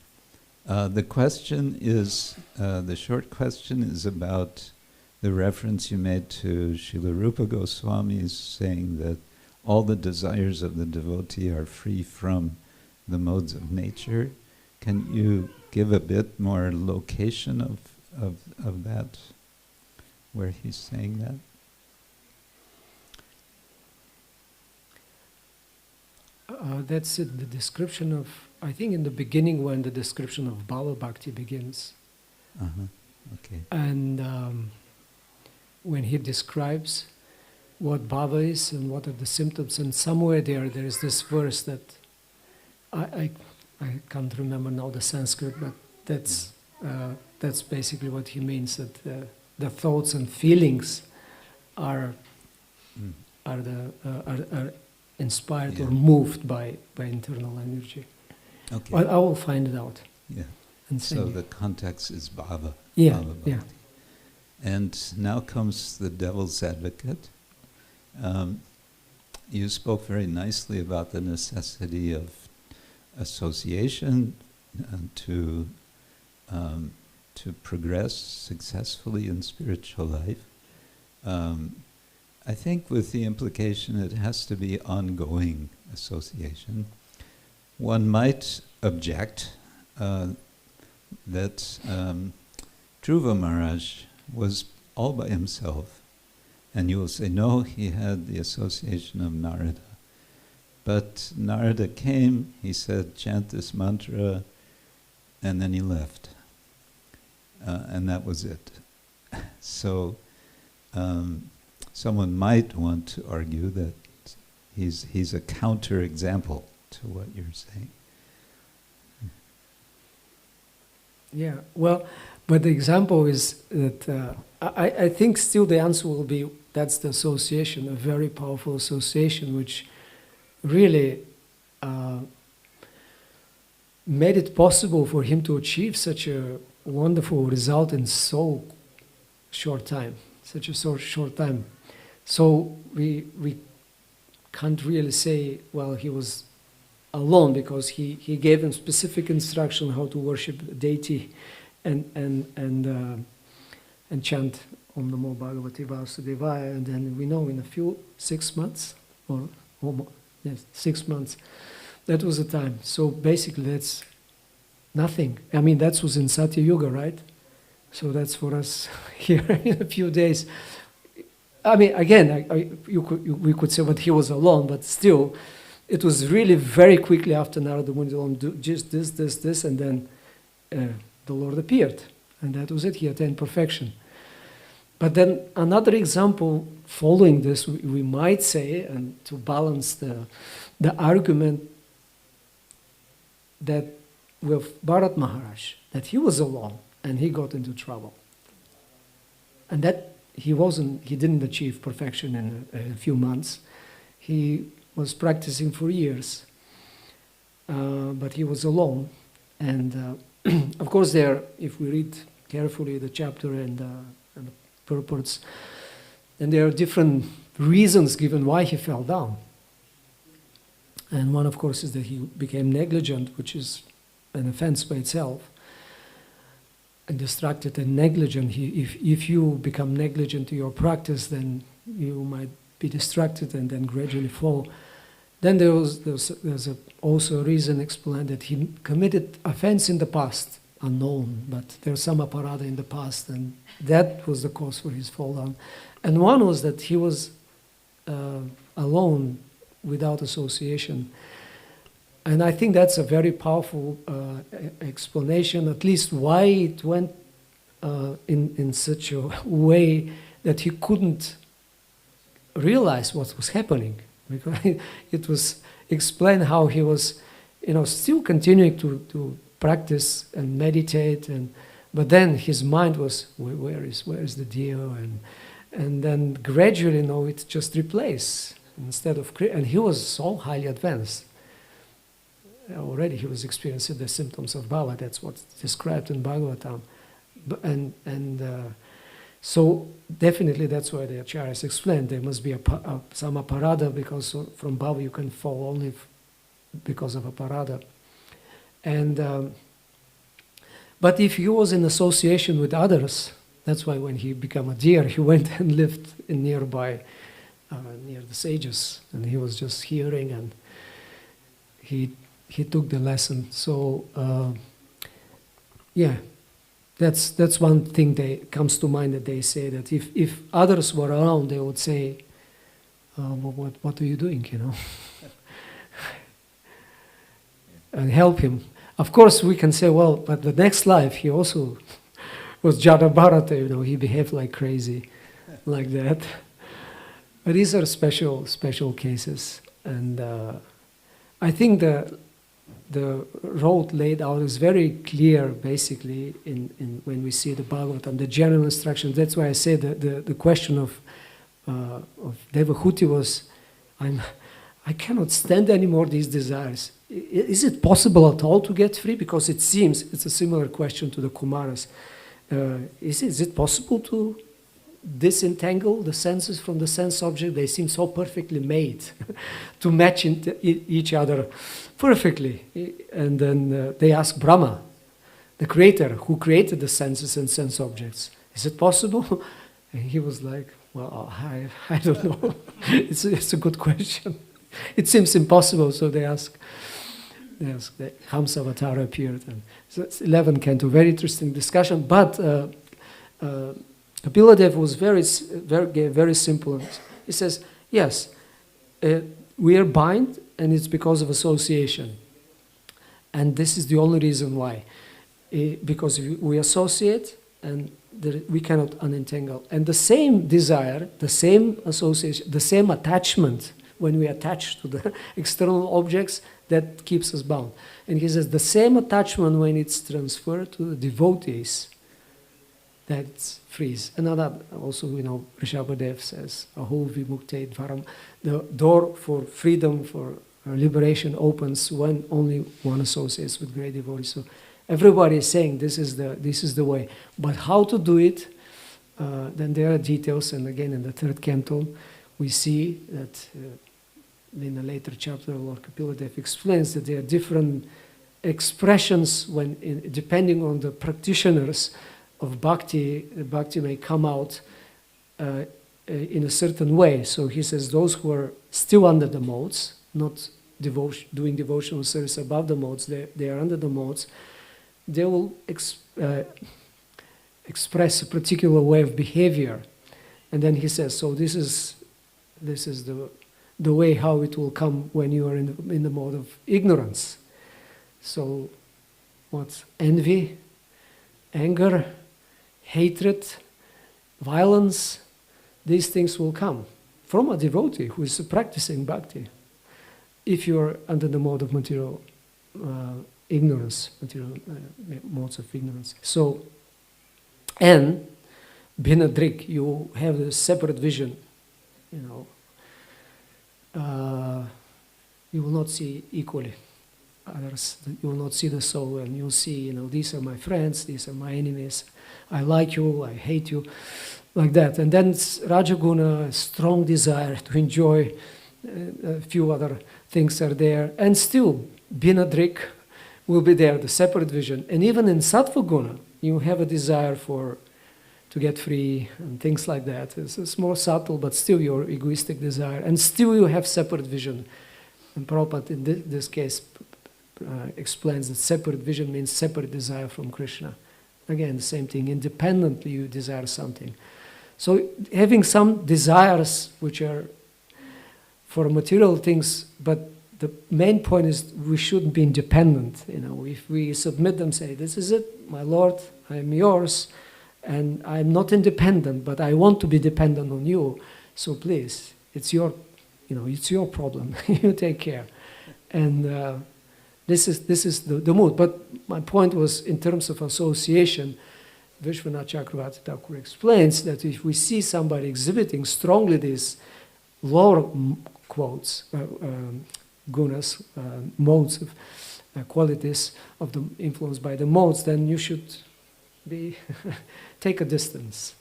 The question is, the short question is about the reference you made to Srila Rupa Goswami saying that all the desires of the devotee are free from the modes of nature. Can you give a bit more location of that, where he's saying that? That's it, the description of, I think in the beginning when the description of Bhava Bhakti begins. Okay. And when he describes what Bhava is and what are the symptoms, and somewhere there is this verse that I can't remember now the Sanskrit, but that's basically what he means, that the thoughts and feelings are inspired or moved by internal energy. Okay. Well, I will find it out. Yeah. And So the context is bhava. Yeah, Bhava yeah. bhakti. And now comes the devil's advocate. You spoke very nicely about the necessity of association to progress successfully in spiritual life. I think with the implication it has to be ongoing association. One might object that Dhruva Maharaj was all by himself, and you will say, no, he had the association of Narada. But Narada came, he said, chant this mantra, and then he left. And that was it. So someone might want to argue that he's a counter-example to what you're saying. Yeah, well, but the example is that I think still the answer will be that's the association, a very powerful association, which really made it possible for him to achieve such a wonderful result in so short time, such a short time. So we can't really say, well, he was alone, because he gave him specific instruction how to worship the deity and chant Om Namo Bhagavate Vasudevaya, and then we know in a few 6 months, or almost, yes, 6 months, that was the time. So basically that's nothing. I mean, that was in Satya Yuga, right? So that's for us here in a few days. I mean, again, we could say, but he was alone, but still, it was really very quickly after Narada Muni told him, just this, and then the Lord appeared. And that was it, he attained perfection. But then another example following this, we might say, and to balance the argument that with Bharat Maharaj, that he was alone and he got into trouble. And that he didn't achieve perfection in a few months. He was practicing for years, but he was alone. And of course there, if we read carefully the chapter and the purports, and there are different reasons given why he fell down. And one, of course, is that he became negligent, which is an offense by itself. distracted and negligent. If you become negligent to your practice, then you might be distracted and then gradually fall. Then there's also a reason explained that he committed offense in the past, unknown, but there's some aparada in the past, and that was the cause for his fall down. And one was that he was alone, without association. And I think that's a very powerful explanation, at least why it went in such a way that he couldn't realize what was happening. Because it was explained how he was, still continuing to practice and meditate, but then his mind was, where is the deer? And then gradually, it just replaced instead of, and he was so highly advanced. Already he was experiencing the symptoms of bhava. That's what's described in Bhagavatam. So definitely that's why the acharyas explained there must be some aparada, because from bhava you can fall only because of aparada. But if he was in association with others, that's why when he became a deer, he went and lived in nearby, near the sages, and he was just hearing, and he took the lesson. So that's one thing that comes to mind, that they say that if others were around, they would say, what are you doing, and help him. Of course, we can say, well, but the next life he also was Jada Bharata, he behaved like crazy, like that. But these are special cases, and I think the road laid out is very clear, basically, in when we see the Bhagavatam, the general instructions. That's why I say the question of Devahuti was, I cannot stand anymore these desires. Is it possible at all to get free? Because it seems, it's a similar question to the Kumaras. Is it possible to disentangle the senses from the sense object? They seem so perfectly made to match each other perfectly. And then they ask Brahma, the creator, who created the senses and sense objects, is it possible? And he was like, well, I don't know. It's a good question. It seems impossible, so they ask. The Hamsa Avatar appeared. And so it's 11 canto, very interesting discussion. But Kapiladev was very simple. He says, yes, we are bind, and it's because of association. And this is the only reason why. Because we associate, and we cannot unentangle. And the same desire, the same association, the same attachment, when we attach to the external objects, that keeps us bound. And he says the same attachment, when it's transferred to the devotees, that frees. Another, also, Rishabhadev says, Aho vimukte dvaram, the door for freedom, for liberation opens when only one associates with great devotees. So everybody is saying this is the way. But how to do it, then there are details, and again in the third canto, we see that in a later chapter, Lord Kapiladev explains that there are different expressions depending on the practitioners of bhakti. Bhakti may come out in a certain way. So he says those who are still under the modes, not doing devotional service above the modes, they are under the modes, they will express a particular way of behavior. And then he says, so this is the way how it will come when you are in the mode of ignorance. So what's envy, anger, hatred, violence, these things will come from a devotee who is practicing bhakti. If you are under the mode of material ignorance, material modes of ignorance. So, and Bhinadrik, you have a separate vision, you will not see equally others. You will not see the soul, and you'll see, these are my friends, these are my enemies. I like you, I hate you, like that. And then Rajaguna, strong desire to enjoy. A few other things are there, and still Bhinadrik will be there, the separate vision. And even in Sattva Guna, you have a desire to get free and things like that. It's more subtle, but still your egoistic desire, and still you have separate vision. And Prabhupada in this case explains that separate vision means separate desire from Krishna. Again, the same thing, independently you desire something. So having some desires which are for material things, but the main point is we shouldn't be independent. If we submit them, say, this is it, my Lord, I am yours, and I'm not independent, but I want to be dependent on you. So please, it's your problem. You take care. And this is the mood. But my point was, in terms of association, Vishwanath Chakravarti Thakur explains that if we see somebody exhibiting strongly these lower quotes, gunas, modes of qualities of the influenced by the modes, then you should be take a distance.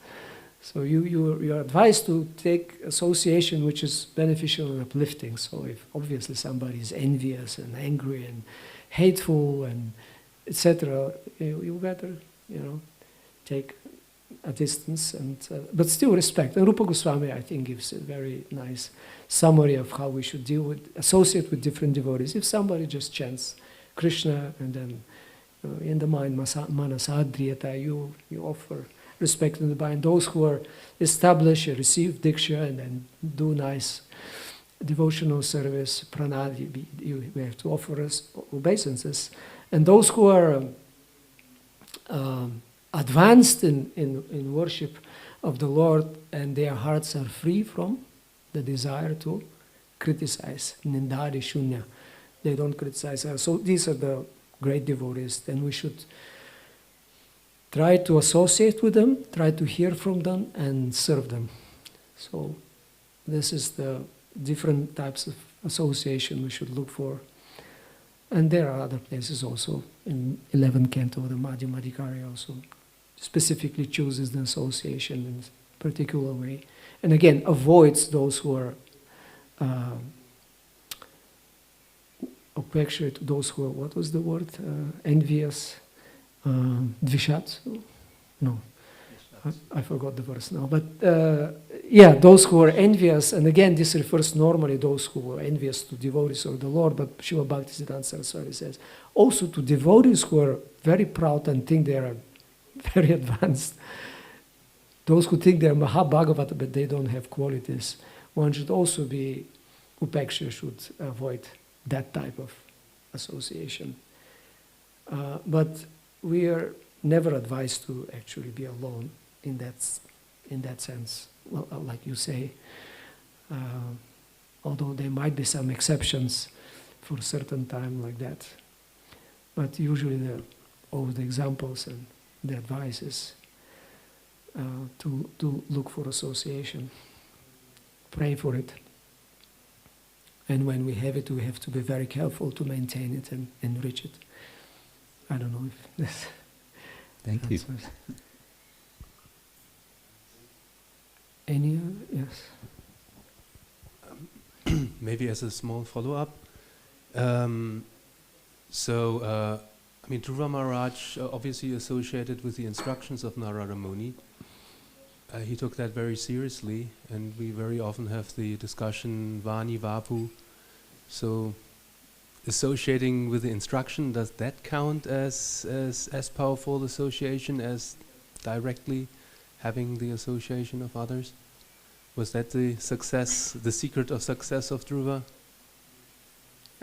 So you're advised to take association which is beneficial and uplifting. So if obviously somebody is envious and angry and hateful and etc., you better take a distance, and but still respect. And Rupa Goswami, I think, gives a very nice summary of how we should associate with different devotees. If somebody just chants Krishna and then in the mind manasadriyata, you offer respect in the mind. Those who are established, receive diksha and then do nice devotional service, pranadi, you have to offer us obeisances. And those who are advanced in worship of the Lord and their hearts are free from the desire to criticize, nindari shunya, they don't criticize us. So these are the great devotees. Then we should try to associate with them, try to hear from them, and serve them. So this is the different types of association we should look for. And there are other places also. In 11th canto, the Madhyamadikari also specifically chooses the association in a particular way. And again, avoids those who are upeksha, those who are, what was the word? Envious, dvishat? No, I forgot the verse now. But those who are envious, and again, this refers normally those who are envious to devotees of the Lord, but Srila Bhaktisiddhanta Saraswati says, also to devotees who are very proud and think they are very advanced. Those who think they are Mahabhagavata, but they don't have qualities, one should also be upeksha, should avoid that type of association. But we are never advised to actually be alone in that sense. Well, like you say, although there might be some exceptions for a certain time like that, but usually all the examples and the advice is to look for association, pray for it, and when we have it, we have to be very careful to maintain it and enrich it. I don't know if this. Thank you. Any yes. Maybe as a small follow-up. Dhruva Maharaj obviously associated with the instructions of Narada Muni. He took that very seriously, and we very often have the discussion Vani Vapu. So, associating with the instruction, does that count as powerful association as directly having the association of others? Was that the secret of success of Dhruva?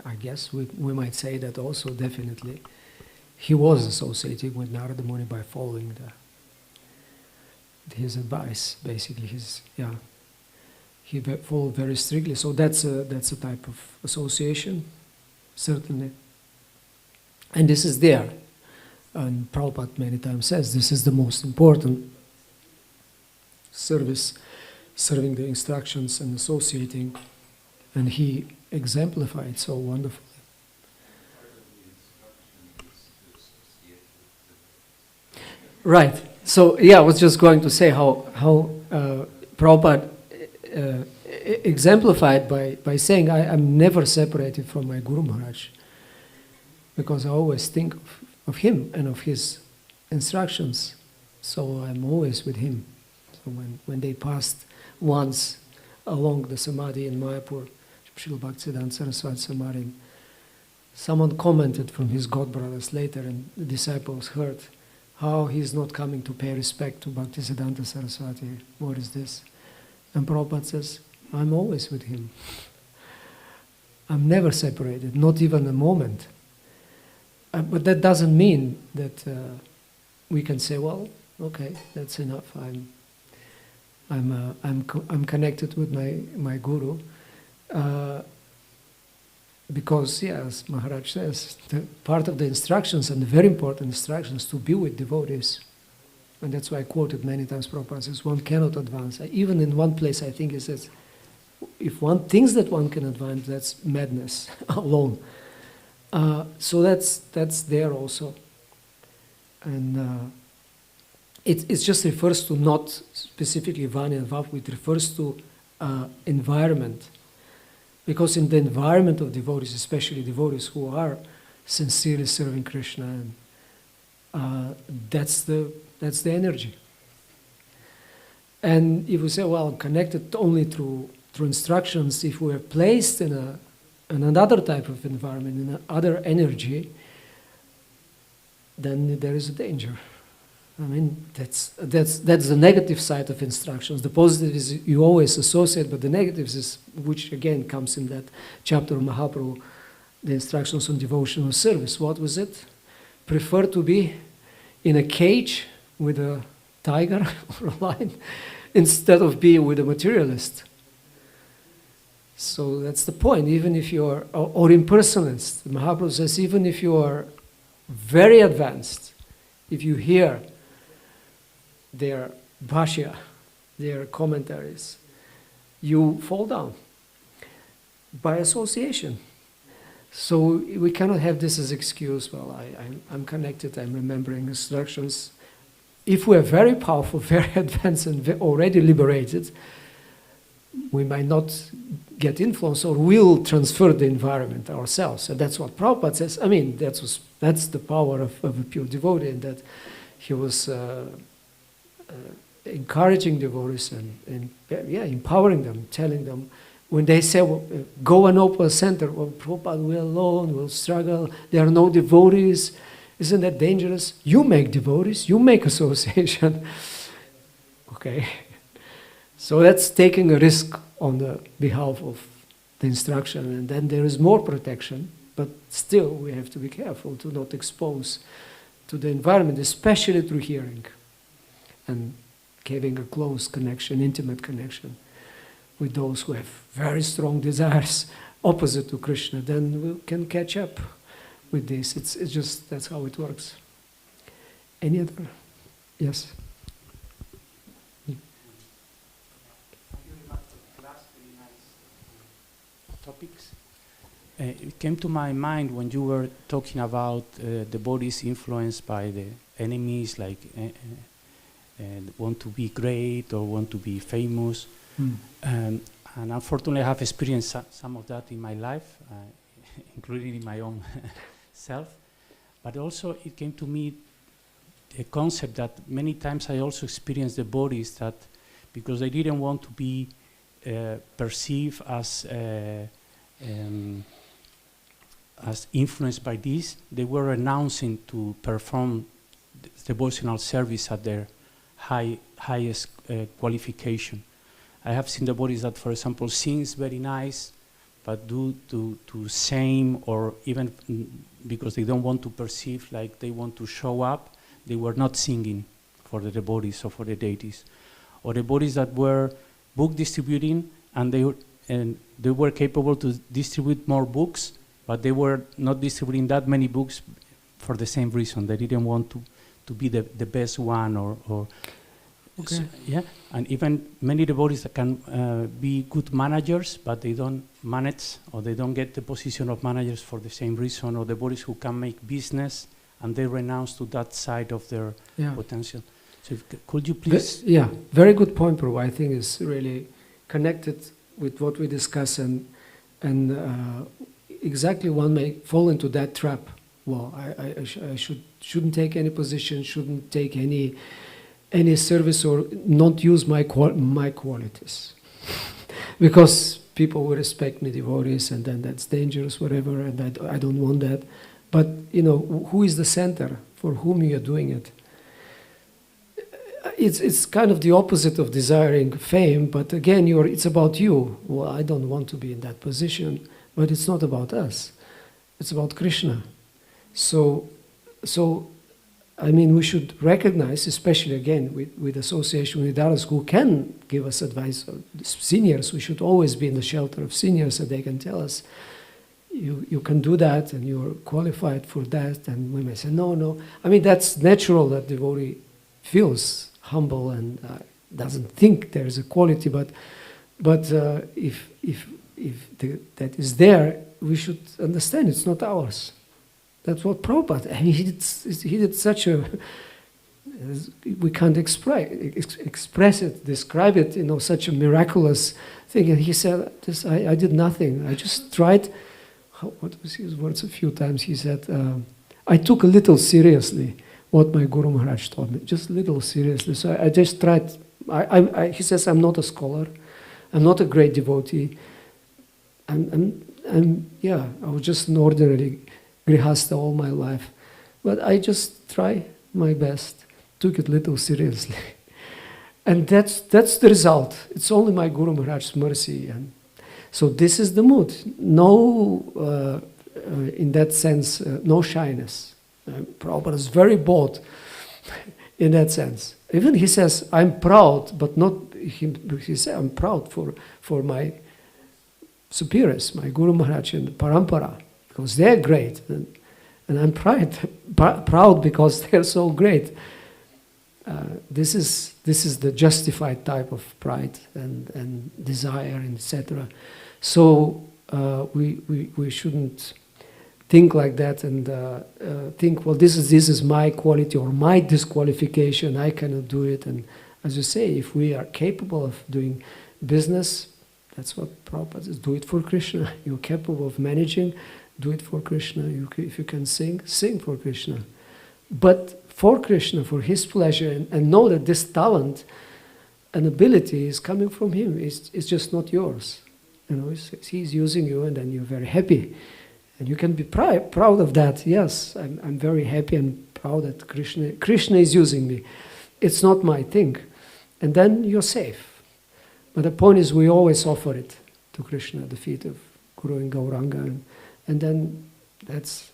I guess we might say that also, definitely. He was associating with Narada Muni by following his advice, basically. He followed very strictly. So that's a type of association, certainly. And this is there. And Prabhupada many times says this is the most important service, serving the instructions and associating. And he exemplified so wonderfully. Right. So I was just going to say how Prabhupada exemplified by saying, I'm never separated from my Guru Maharaj, because I always think of him and of his instructions, so I'm always with him. So when they passed once along the Samadhi in Mayapur, Srila Bhaktisiddhanta Saraswati Samadhi, someone commented from his godbrothers later, and the disciples heard how he's not coming to pay respect to Bhaktisiddhanta Saraswati. What is this? And Prabhupada says, I'm always with him. I'm never separated, not even a moment. But that doesn't mean that we can say, well, okay, that's enough. I'm connected with my guru, because as Maharaj says, the part of the instructions, and the very important instructions, to be with devotees. And that's why I quoted many times Prabhupada says, one cannot advance. Even in one place I think he says, if one thinks that one can advance, that's madness alone. So that's there also. And it just refers to not specifically Vani and Vapu, it refers to environment. Because in the environment of devotees, especially devotees who are sincerely serving Krishna, and that's the energy. And if we say, well, I'm connected only through instructions, if we are placed in another type of environment, in another energy, then there is a danger. I mean, that's the negative side of instructions. The positive is you always associate, but the negatives is, which again comes in that chapter of Mahaprabhu, the instructions on devotional service. What was it? Prefer to be in a cage with a tiger or a lion instead of being with a materialist. So that's the point. Even if you are, or impersonalist, Mahaprabhu says, even if you are very advanced, if you hear their bhashya, their commentaries, you fall down by association. So we cannot have this as excuse, well, I'm connected, I'm remembering instructions. If we're very powerful, very advanced, and already liberated, we might not get influence, or we'll transfer the environment ourselves. And that's what Prabhupada says. I mean, that's the power of a pure devotee, and that he was encouraging devotees and empowering them, telling them, when they say, well, go and open a center, well, Prabhupada, we're alone, we'll struggle, there are no devotees, isn't that dangerous? You make devotees, you make association. Okay. So that's taking a risk on the behalf of the instruction, and then there is more protection, but still we have to be careful to not expose to the environment, especially through hearing, and having a close connection, intimate connection with those who have very strong desires opposite to Krishna. Then we can catch up with this. It's just, that's how it works. Any other? Yes? Topics. It came to my mind when you were talking about the bodies influenced by the enemies, like want to be great or want to be famous. And unfortunately I have experienced some of that in my life, including in my own self. But also it came to me a concept that many times I also experienced the bodies that, because they didn't want to be perceived as influenced by this, they were renouncing to perform devotional service at their highest qualification. I have seen the bodies that, for example, sings very nice, but due to shame, or even because they don't want to perceive like they want to show up, they were not singing for the devotees or for the deities. Or the bodies that were book distributing, and they were capable to distribute more books, but they were not distributing that many books for the same reason. They didn't want to be the best one, or okay. So, yeah. And even many devotees that can be good managers, but they don't manage, or they don't get the position of managers for the same reason, or devotees who can make business and they renounce to that side of their potential. So could you please? Very good point, Prabhu. I think it's really connected with what we discuss, and exactly one may fall into that trap well, I shouldn't take any position, shouldn't take any service, or not use my qualities, because people will respect me, devotees, and then that's dangerous, whatever, and I don't want that. But who is the center? For whom you are doing it? It's kind of the opposite of desiring fame, but again, it's about you. Well, I don't want to be in that position, but it's not about us. It's about Krishna. So I mean, we should recognize, especially again with association with others who can give us advice. Seniors, we should always be in the shelter of seniors, so they can tell us, you can do that, and you're qualified for that. And we may say, no. I mean, that's natural that devotee feels humble and doesn't think there's a quality, but if that is there, we should understand it's not ours. That's what Prabhupada, he did such a, we can't express it, describe it, such a miraculous thing. And he said, I did nothing. I just tried, what was his words a few times? He said, I took a little seriously what my Guru Maharaj taught me, just a little seriously. So I just tried, he says, I'm not a scholar, I'm not a great devotee, I was just an ordinary grihasta all my life. But I just try my best, took it little seriously. And that's the result. It's only my Guru Maharaj's mercy. And so this is the mood. No, in that sense, no shyness. Prabhupada is very bold in that sense. Even he says, I'm proud, but not, he said, I'm proud for my superiors, my Guru Maharaj and the Parampara, because they're great. And I'm proud because they're so great. This is the justified type of pride and desire, and etc. So we shouldn't think like that and think, well, this is my quality or my disqualification, I cannot do it. And as you say, if we are capable of doing business, that's what Prabhupada says, do it for Krishna. You're capable of managing, do it for Krishna. If you can sing, sing for Krishna. But for Krishna, for His pleasure, and know that this talent and ability is coming from Him. It's just not yours. He's using you, and then you're very happy. And you can be proud of that. Yes, I'm very happy and proud that Krishna is using me. It's not my thing. And then you're safe. But the point is, we always offer it to Krishna at the feet of Guru and Gauranga. And then that's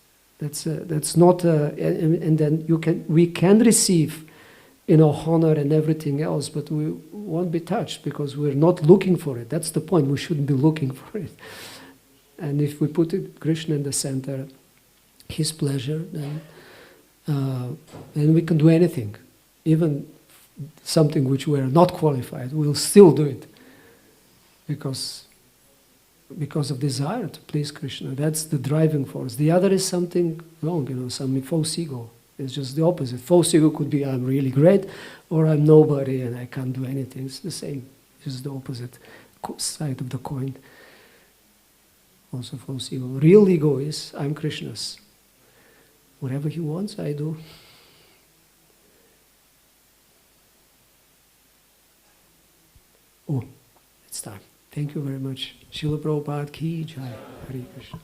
not, and then we can receive, honor and everything else, but we won't be touched because we're not looking for it. That's the point. We shouldn't be looking for it. And if we put Krishna in the center, His pleasure, then we can do anything, even something which we are not qualified. We'll still do it because of desire to please Krishna. That's the driving force. The other is something wrong, some false ego. It's just the opposite. False ego could be I'm really great, or I'm nobody and I can't do anything. It's the same. It's just the opposite side of the coin. Also false ego. Real ego is I'm Krishna's. Whatever He wants, I do. Oh, it's time. Thank you very much. Srila Prabhupada ki jai. Hare Krishna.